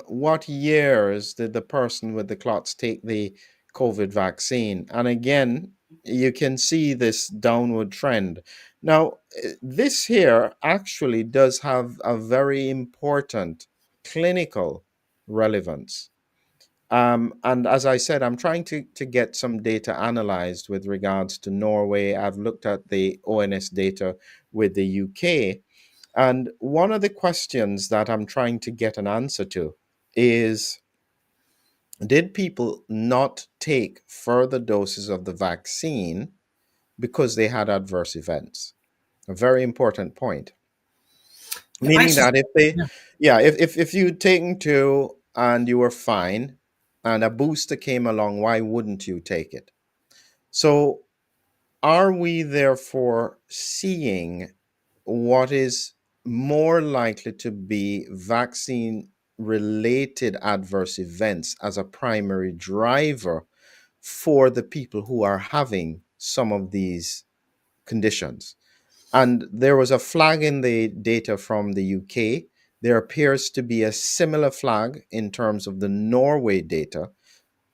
what years did the person with the clots take the COVID vaccine? And again, you can see this downward trend. Now, this here actually does have a very important clinical relevance. And as I said, I'm trying to get some data analyzed with regards to Norway. I've looked at the ONS data with the UK. And one of the questions that I'm trying to get an answer to is, did people not take further doses of the vaccine because they had adverse events? A very important point. Meaning that if you'd taken two and you were fine and a booster came along, why wouldn't you take it? So are we therefore seeing what is more likely to be vaccine related adverse events as a primary driver for the people who are having some of these conditions? And there was a flag in the data from the UK. There appears to be a similar flag in terms of the Norway data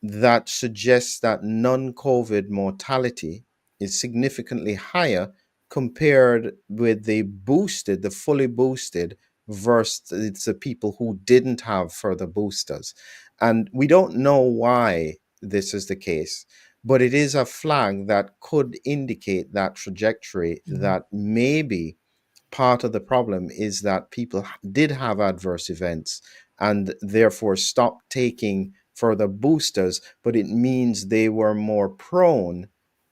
that suggests that non-COVID mortality is significantly higher compared with the fully boosted versus the people who didn't have further boosters. And we don't know why this is the case, but it is a flag that could indicate that trajectory, that maybe part of the problem is that people did have adverse events and therefore stopped taking further boosters, but it means they were more prone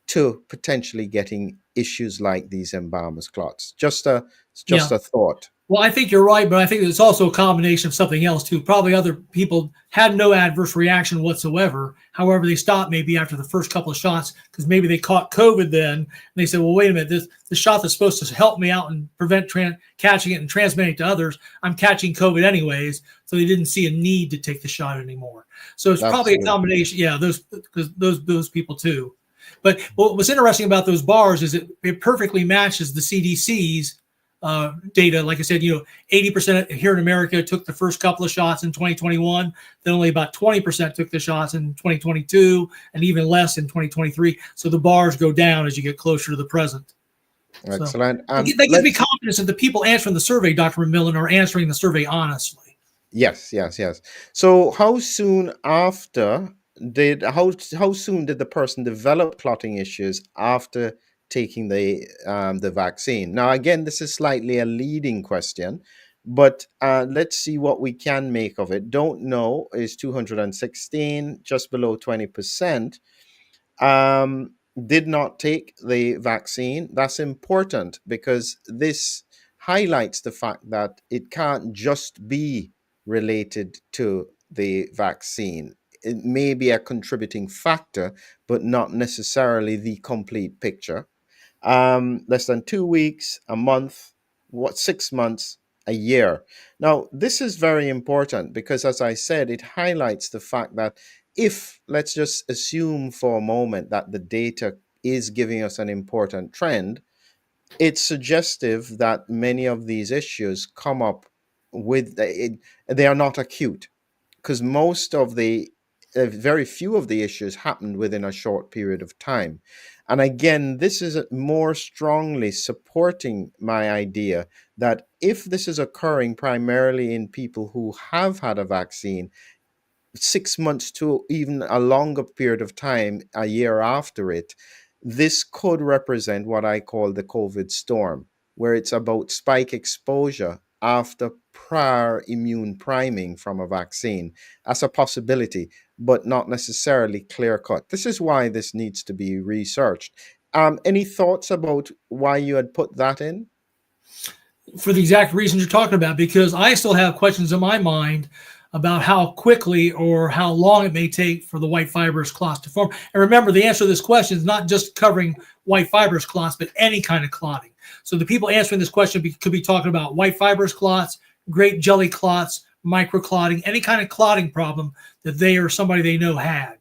to potentially getting issues like these embalmers clots. Just a thought. Well, I think you're right, but I think it's also a combination of something else too. Probably other people had no adverse reaction whatsoever. However, they stopped maybe after the first couple of shots because maybe they caught COVID then. And they said, well, wait a minute, the shot that's supposed to help me out and prevent catching it and transmitting it to others, I'm catching COVID anyways. So they didn't see a need to take the shot anymore. So it's probably a combination. Yeah, those people too. But what was interesting about those bars is it perfectly matches the CDC's data. Like I said, 80% here in America took the first couple of shots in 2021. Then only about 20% took the shots in 2022, and even less in 2023. So the bars go down as you get closer to the present. Excellent. So, that gives me confidence that the people answering the survey, Dr. McMillan, are answering the survey honestly. Yes. So how soon did the person develop clotting issues after taking the vaccine? Now, again, this is slightly a leading question, but let's see what we can make of it. Don't know is 216, just below 20%. Did not take the vaccine. That's important because this highlights the fact that it can't just be related to the vaccine. It may be a contributing factor, but not necessarily the complete picture. Less than 2 weeks, a month, 6 months, a year. Now, this is very important because, as I said, it highlights the fact that if, let's just assume for a moment that the data is giving us an important trend, it's suggestive that many of these issues come up with, they are not acute, because very few of the issues happened within a short period of time. And again, this is more strongly supporting my idea that if this is occurring primarily in people who have had a vaccine, 6 months to even a longer period of time, a year after it, this could represent what I call the COVID storm, where it's about spike exposure after prior immune priming from a vaccine as a possibility, but not necessarily clear cut. This is why this needs to be researched. Any thoughts about why you had put that in? For the exact reasons you're talking about, because I still have questions in my mind about how quickly or how long it may take for the white fibrous clots to form. And remember, the answer to this question is not just covering white fibrous clots, but any kind of clotting. So the people answering this question could be talking about white fibrous clots, grape jelly clots, microclotting, any kind of clotting problem that they or somebody they know had.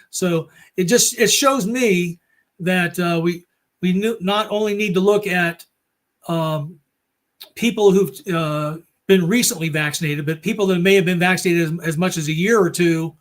So it shows me that we not only need to look at people who've been recently vaccinated, but people that may have been vaccinated as much as a year or two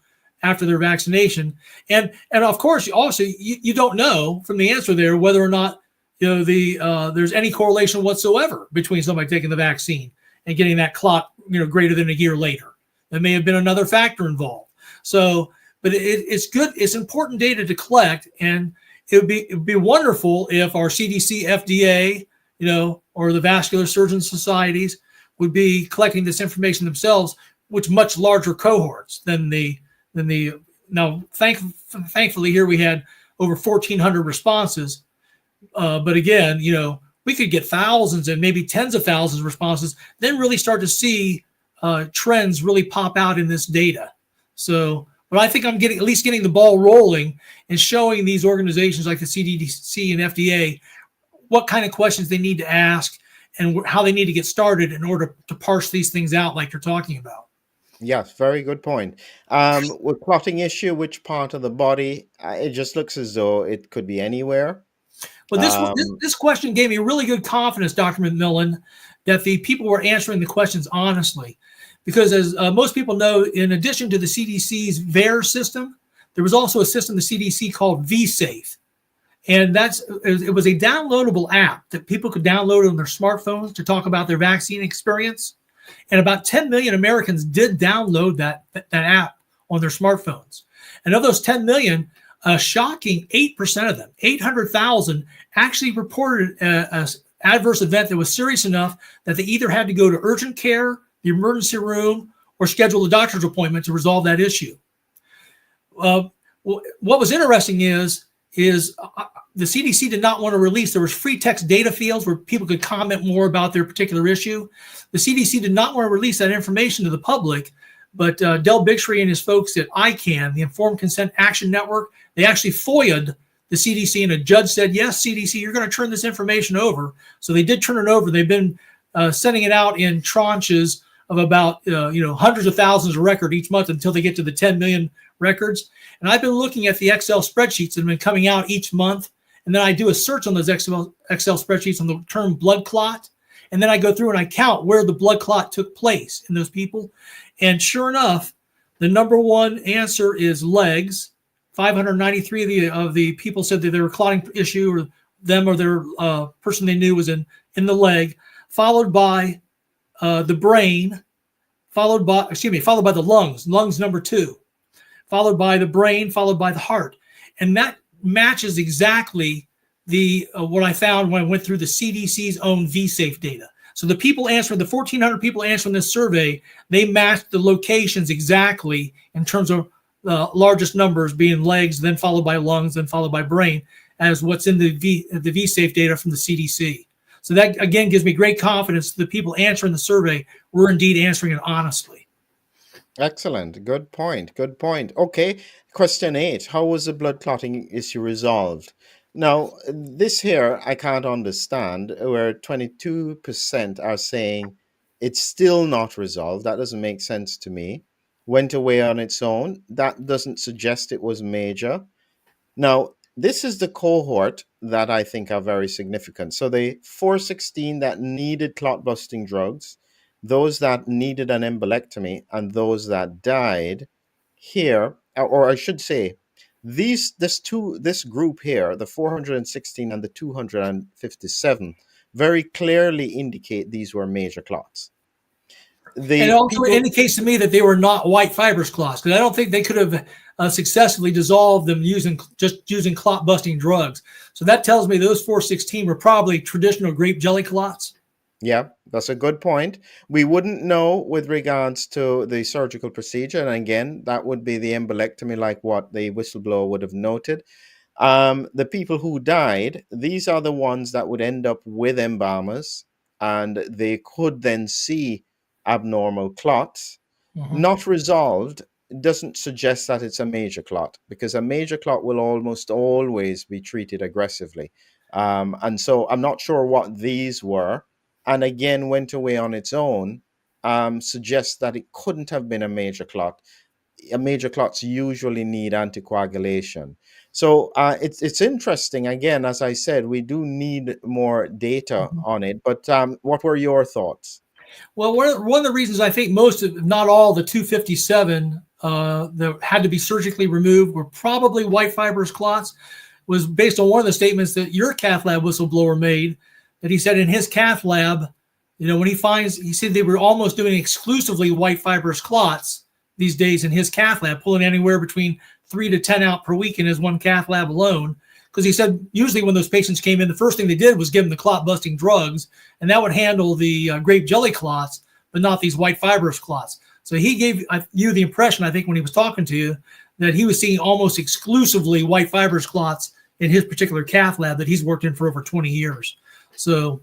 after their vaccination. And of course, also you don't know from the answer there whether or not there's any correlation whatsoever between somebody taking the vaccine and getting that clot greater than a year later. There may have been another factor involved. So, but it's good. It's important data to collect, and it would be wonderful if our CDC, FDA, or the vascular surgeon societies would be collecting this information themselves, which much larger cohorts than the now. Thankfully, here we had over 1,400 responses, but again, we could get thousands and maybe tens of thousands of responses, then really start to see trends really pop out in this data. So, but I think I'm at least getting the ball rolling and showing these organizations like the CDC and FDA what kind of questions they need to ask and how they need to get started in order to parse these things out like you're talking about. Yes, very good point. With clotting issue, which part of the body? It just looks as though it could be anywhere. Well, this question gave me really good confidence, Dr. McMillan, that the people were answering the questions honestly. Because as most people know, in addition to the CDC's VAERS system, there was also a system, the CDC, called vSafe. And it was a downloadable app that people could download on their smartphones to talk about their vaccine experience. And about 10 million Americans did download that app on their smartphones. And of those 10 million, a shocking 8% of them, 800,000, actually reported an adverse event that was serious enough that they either had to go to urgent care, the emergency room, or schedule a doctor's appointment to resolve that issue. What was interesting is the CDC did not want to release. There was free text data fields where people could comment more about their particular issue. The CDC did not want to release that information to the public, but Del Bigtree and his folks at ICANN, the Informed Consent Action Network, they actually FOIA'd the CDC, and a judge said, yes, CDC, you're going to turn this information over. So they did turn it over. They've been sending it out in tranches of about hundreds of thousands of records each month until they get to the 10 million records. And I've been looking at the Excel spreadsheets that have been coming out each month. And then I do a search on those Excel spreadsheets on the term blood clot. And then I go through and I count where the blood clot took place in those people. And sure enough, the number one answer is legs. 593 of the people said that they were a clotting issue, or them or their person they knew was in the leg, followed by the brain, followed by the lungs number 2, followed by the brain, followed by the heart. And that matches exactly what I found when I went through the CDC's own vSafe data. So the 1,400 people answering this survey, they matched the locations exactly in terms of the largest numbers being legs, then followed by lungs, then followed by brain, as what's in the vSafe data from the CDC. So that, again, gives me great confidence that the people answering the survey were indeed answering it honestly. Excellent. Good point. Good point. Okay. Question 8. How was the blood clotting issue resolved? Now, this here I can't understand, where 22% are saying it's still not resolved. That doesn't make sense to me. Went away on its own. That doesn't suggest it was major. Now, this is the cohort that I think are very significant. So the 416 that needed clot busting drugs, those that needed an embolectomy, and those that died here, or I should say, this group here, the 416 and the 257, very clearly indicate these were major clots. And it The also people, indicates to me that they were not white fibrous clots, because I don't think they could have successfully dissolved them using clot busting drugs. So that tells me those 416 were probably traditional grape jelly clots. yeah, that's a good point. We wouldn't know with regards to the surgical procedure. And again, that would be the embolectomy, like what the whistleblower would have noted. The people who died, these are the ones that would end up with embalmers, and they could then see abnormal clots, Mhm. not resolved. Doesn't suggest that it's a major clot, because a major clot will almost always be treated aggressively. And so I'm not sure what these were, and again went away on its own. Suggests that it couldn't have been a major clot. Major clots usually need anticoagulation. So it's interesting. Again, as I said, we do need more data Mhm. on it. But what were your thoughts? Well, one of the reasons I think most of, not all, the 257 that had to be surgically removed were probably white fibrous clots was based on one of the statements that your cath lab whistleblower made, that he said in his cath lab, when he said they were almost doing exclusively white fibrous clots these days in his cath lab, pulling anywhere between 3 to 10 out per week in his one cath lab alone. Because he said usually when those patients came in, the first thing they did was give them the clot busting drugs, and that would handle the grape jelly clots, but not these white fibrous clots. So he gave you the impression, I think, when he was talking to you, that he was seeing almost exclusively white fibrous clots in his particular cath lab that he's worked in for over 20 years. So,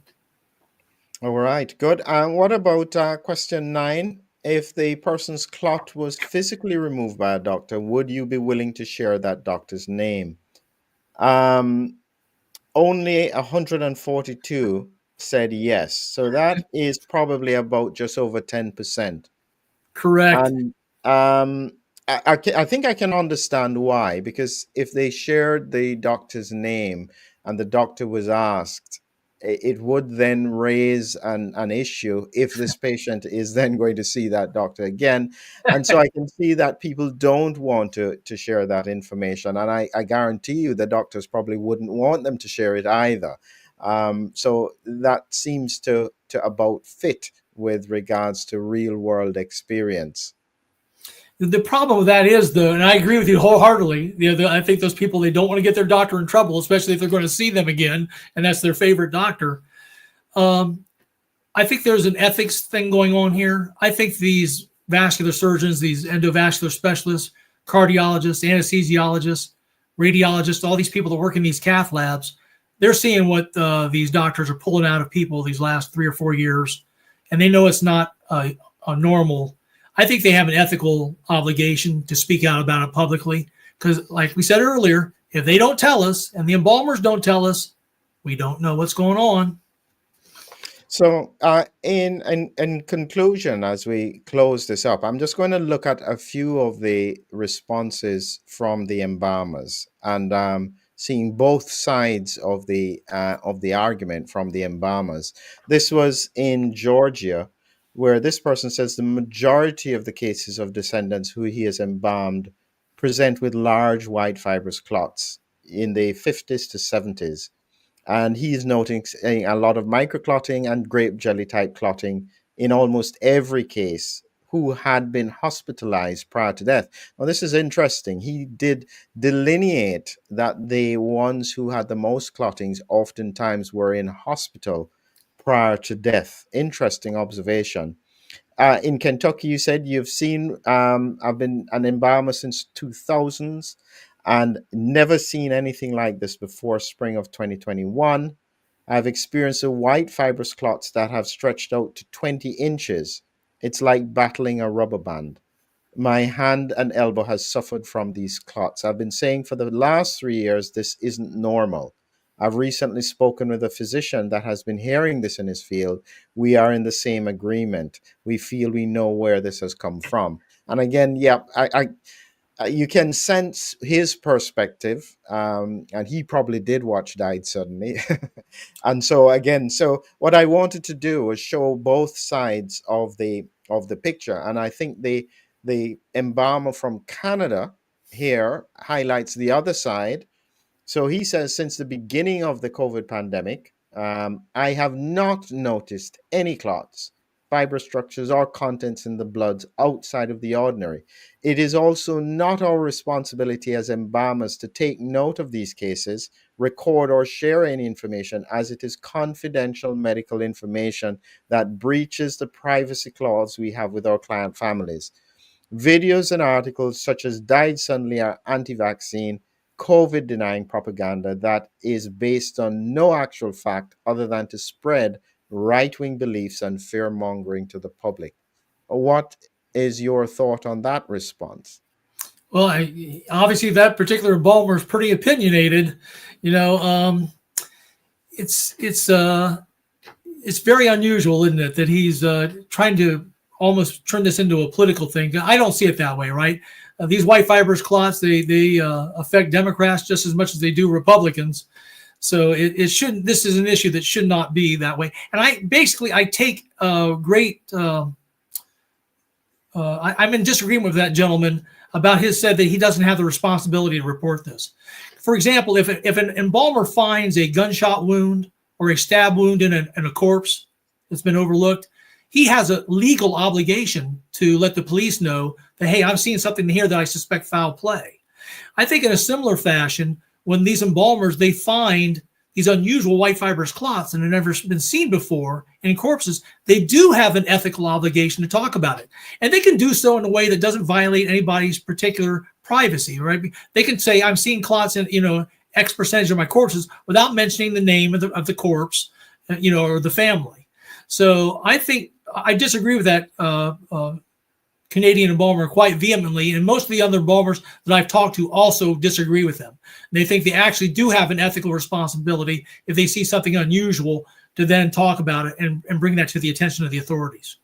All right, good. What about question 9? If the person's clot was physically removed by a doctor, would you be willing to share that doctor's name? Um, Only 142 said yes. So that is probably about just over 10%. correct. And I think I can understand why, because if they shared the doctor's name and the doctor was asked, it would then raise an issue if this patient is then going to see that doctor again. And so I can see that people don't want to share that information. And I guarantee you the doctors probably wouldn't want them to share it either. So that seems to about fit with regards to real world experience. The problem with that is, though, and I agree with you wholeheartedly. I think those people, they don't want to get their doctor in trouble, especially if they're going to see them again, and that's their favorite doctor. Um, I think there's an ethics thing going on here. I think these vascular surgeons, these endovascular specialists, cardiologists, anesthesiologists, radiologists, all these people that work in these cath labs, they're seeing what these doctors are pulling out of people these last 3 or 4 years, and they know it's not a normal. I think they have an ethical obligation to speak out about it publicly, because, like we said earlier, if they don't tell us and the embalmers don't tell us, we don't know what's going on. So, in conclusion, as we close this up, I'm just going to look at a few of the responses from the embalmers, and seeing both sides of the argument from the embalmers. This was in Georgia, where this person says the majority of the cases of descendants who he has embalmed present with large white fibrous clots in the 50s to 70s, and he's noting a lot of microclotting and grape jelly type clotting in almost every case who had been hospitalized prior to death. Now, this is interesting. He did delineate that the ones who had the most clottings oftentimes were in hospital prior to death. Interesting observation. In Kentucky, you said you've seen, I've been an embalmer since 2000s and never seen anything like this before spring of 2021. I've experienced a white fibrous clots that have stretched out to 20 inches. It's like battling a rubber band. My hand and elbow has suffered from these clots. I've been saying for the last 3 years this isn't normal. I've recently spoken with a physician that has been hearing this in his field. We are in the same agreement. We feel we know where this has come from. And again, yeah, you can sense his perspective, and he probably did watch Died Suddenly. And so again, so what I wanted to do was show both sides of the picture, and I think the embalmer from Canada here highlights the other side. So he says since the beginning of the COVID pandemic, I have not noticed any clots, fiber structures, or contents in the blood outside of the ordinary. It is also not our responsibility as embalmers to take note of these cases, record, or share any information, as it is confidential medical information that breaches the privacy clause we have with our client families. Videos and articles such as Died Suddenly are anti vaccine, COVID denying propaganda that is based on no actual fact other than to spread right wing beliefs and fear mongering to the public. What is your thought on that response? Well, obviously that particular embalmer is pretty opinionated. You know, it's it's uh, it's very unusual, isn't it, that he's trying to almost turn this into a political thing. I don't see it that way, right? These white fibrous clots, they affect Democrats just as much as they do Republicans. So it shouldn't. This is an issue that should not be that way. And I take great. I'm in disagreement with that gentleman about his said that he doesn't have the responsibility to report this. For example, if an embalmer finds a gunshot wound or a stab wound in a corpse that's been overlooked, he has a legal obligation to let the police know that, hey, I've seen something here that I suspect foul play. I think in a similar fashion, when these embalmers, they find these unusual white fibrous clots and have never been seen before in corpses, they do have an ethical obligation to talk about it. And they can do so in a way that doesn't violate anybody's particular privacy, right? They can say, I'm seeing clots in, X percentage of my corpses without mentioning the name of the corpse, or the family. So I think I disagree with that Canadian embalmer quite vehemently, and most of the other embalmers that I've talked to also disagree with them. They think they actually do have an ethical responsibility if they see something unusual to then talk about it and bring that to the attention of the authorities.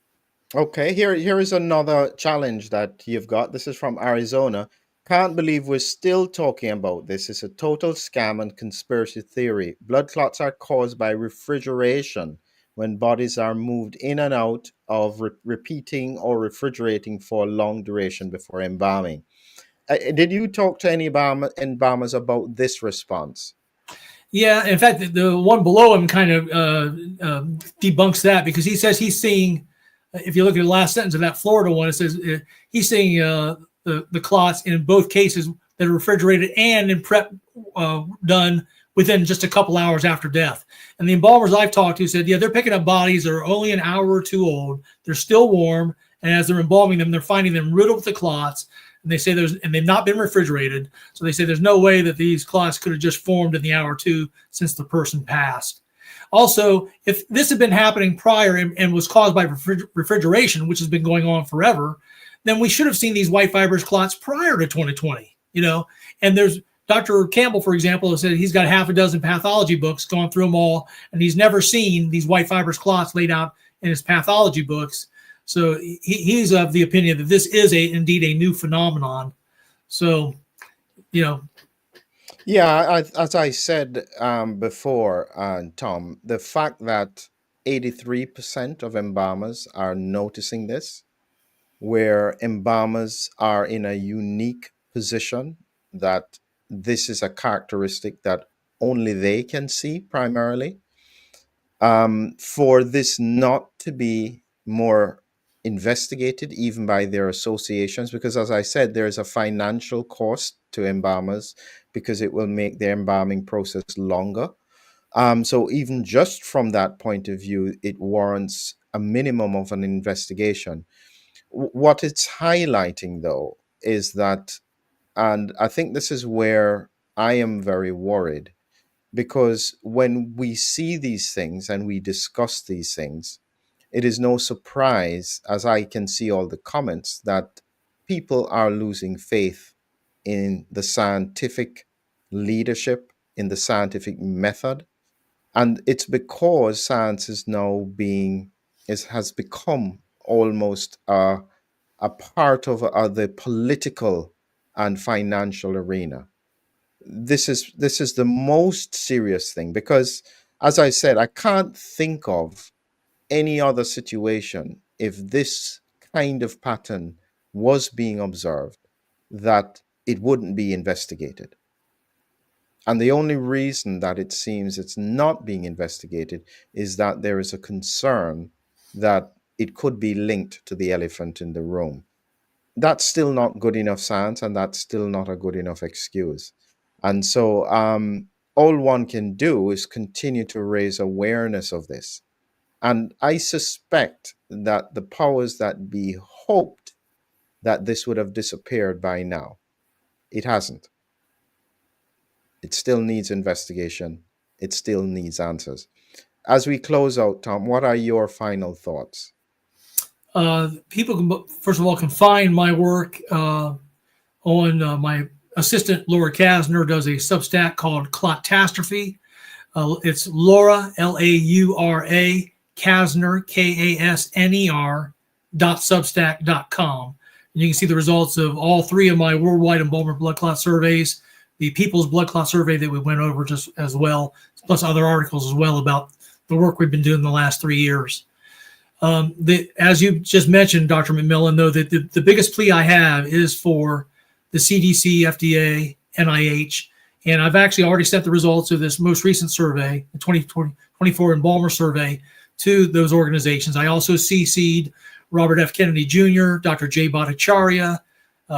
Okay, here is another challenge that you've got. This is from Arizona. Can't believe we're still talking about this. It's a total scam and conspiracy theory. Blood clots are caused by refrigeration when bodies are moved in and out of repeating or refrigerating for a long duration before embalming. Did you talk to any embalmers about this response? Yeah, in fact, the one below him kind of debunks that because he says he's seeing. If you look at the last sentence of that Florida one, it says he's seeing the clots in both cases that are refrigerated and in prep done within just a couple hours after death. And the embalmers I've talked to said, yeah, they're picking up bodies that are only an hour or two old. They're still warm, and as they're embalming them, they're finding them riddled with the clots. And they say and they've not been refrigerated. So they say there's no way that these clots could have just formed in the hour or two since the person passed. Also, if this had been happening prior and was caused by refrigeration, which has been going on forever, then we should have seen these white fibrous clots prior to 2020, And there's Dr. Campbell, for example, has said he's got half a dozen pathology books, gone through them all, and he's never seen these white fibrous clots laid out in his pathology books. So he's of the opinion that this is indeed a new phenomenon. So, Yeah, as I said before, Tom, the fact that 83% of embalmers are noticing this, where embalmers are in a unique position, that this is a characteristic that only they can see primarily, for this not to be more investigated even by their associations, because as I said, there is a financial cost to embalmers because it will make their embalming process longer. So even just from that point of view, it warrants a minimum of an investigation. What it's highlighting, though, is that, and I think this is where I am very worried, because when we see these things and we discuss these things, it is no surprise, as I can see all the comments, that people are losing faith in the scientific leadership, in the scientific method. And it's because science is now has become almost a part of the political and financial arena. This is the most serious thing, because as I said, I can't think of any other situation, if this kind of pattern was being observed, that it wouldn't be investigated. And the only reason that it seems it's not being investigated is that there is a concern that it could be linked to the elephant in the room. That's still not good enough science, and that's still not a good enough excuse. And so, all one can do is continue to raise awareness of this. And I suspect that the powers that be hoped that this would have disappeared by now. It hasn't. It still needs investigation. It still needs answers. As we close out, Tom, what are your final thoughts? People can, first of all, can find my work on my assistant Laura Kasner does a Substack called Clotastrophe. It's Laura, Laura, Kasner, Kasner.substack.com. And you can see the results of all three of my worldwide embalmer blood clot surveys, the People's Blood Clot survey that we went over just as well, plus other articles as well about the work we've been doing the last 3 years. As you just mentioned, Dr. McMillan, though, that the biggest plea I have is for the CDC, FDA, NIH, and I've actually already sent the results of this most recent survey, the 2024 Embalmer survey, to those organizations. I also CC'd Robert F. Kennedy Jr., Dr. Jay Bhattacharya,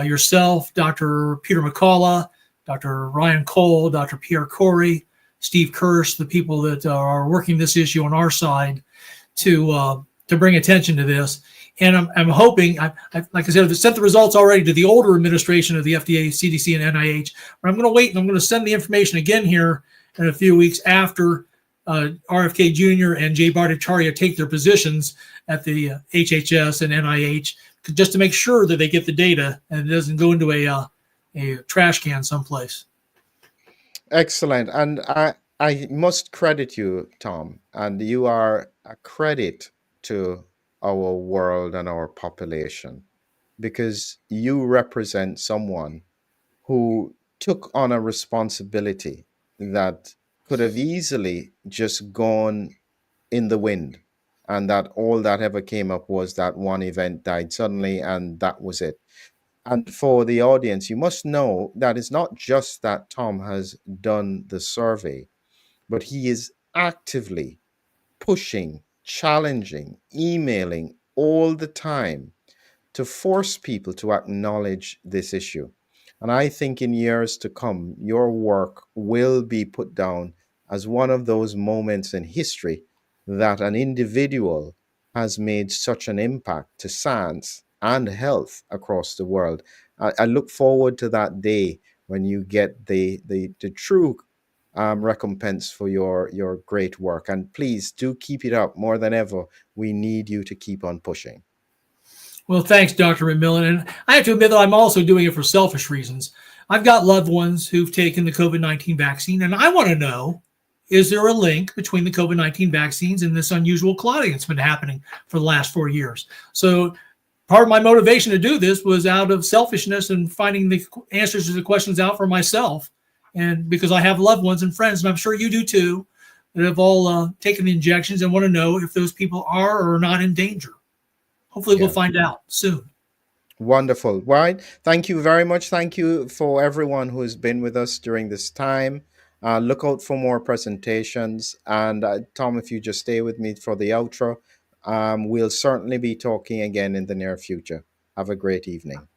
yourself, Dr. Peter McCullough, Dr. Ryan Cole, Dr. Pierre Corey, Steve Kirsch, the people that are working this issue on our side to bring attention to this. And I'm hoping, like I said, I've sent the results already to the older administration of the FDA, CDC, and NIH. But I'm going to wait, and I'm going to send the information again here in a few weeks after RFK Jr. and Jay Bhattacharya take their positions at the HHS and NIH, just to make sure that they get the data and it doesn't go into a trash can someplace. Excellent. And I must credit you, Tom, and you are a credit to our world and our population, because you represent someone who took on a responsibility that could have easily just gone in the wind, and that all that ever came up was that one event died suddenly and that was it. And for the audience, you must know that it's not just that Tom has done the survey, but he is actively pushing, challenging, emailing all the time to force people to acknowledge this issue. And I think in years to come, your work will be put down as one of those moments in history that an individual has made such an impact to science and health across the world. I look forward to that day when you get the true recompense for your great work. And please do keep it up more than ever. We need you to keep on pushing. Well, thanks, Dr. McMillan. And I have to admit that I'm also doing it for selfish reasons. I've got loved ones who've taken the COVID-19 vaccine, and I want to know, is there a link between the COVID-19 vaccines and this unusual clotting that's been happening for the last 4 years? So part of my motivation to do this was out of selfishness and finding the answers to the questions out for myself. And because I have loved ones and friends, and I'm sure you do too, that have all taken the injections and want to know if those people are or are not in danger. Hopefully we'll find out soon. Wonderful. Right. Thank you very much. Thank you for everyone who has been with us during this time. Look out for more presentations. And Tom, if you just stay with me for the outro, we'll certainly be talking again in the near future. Have a great evening.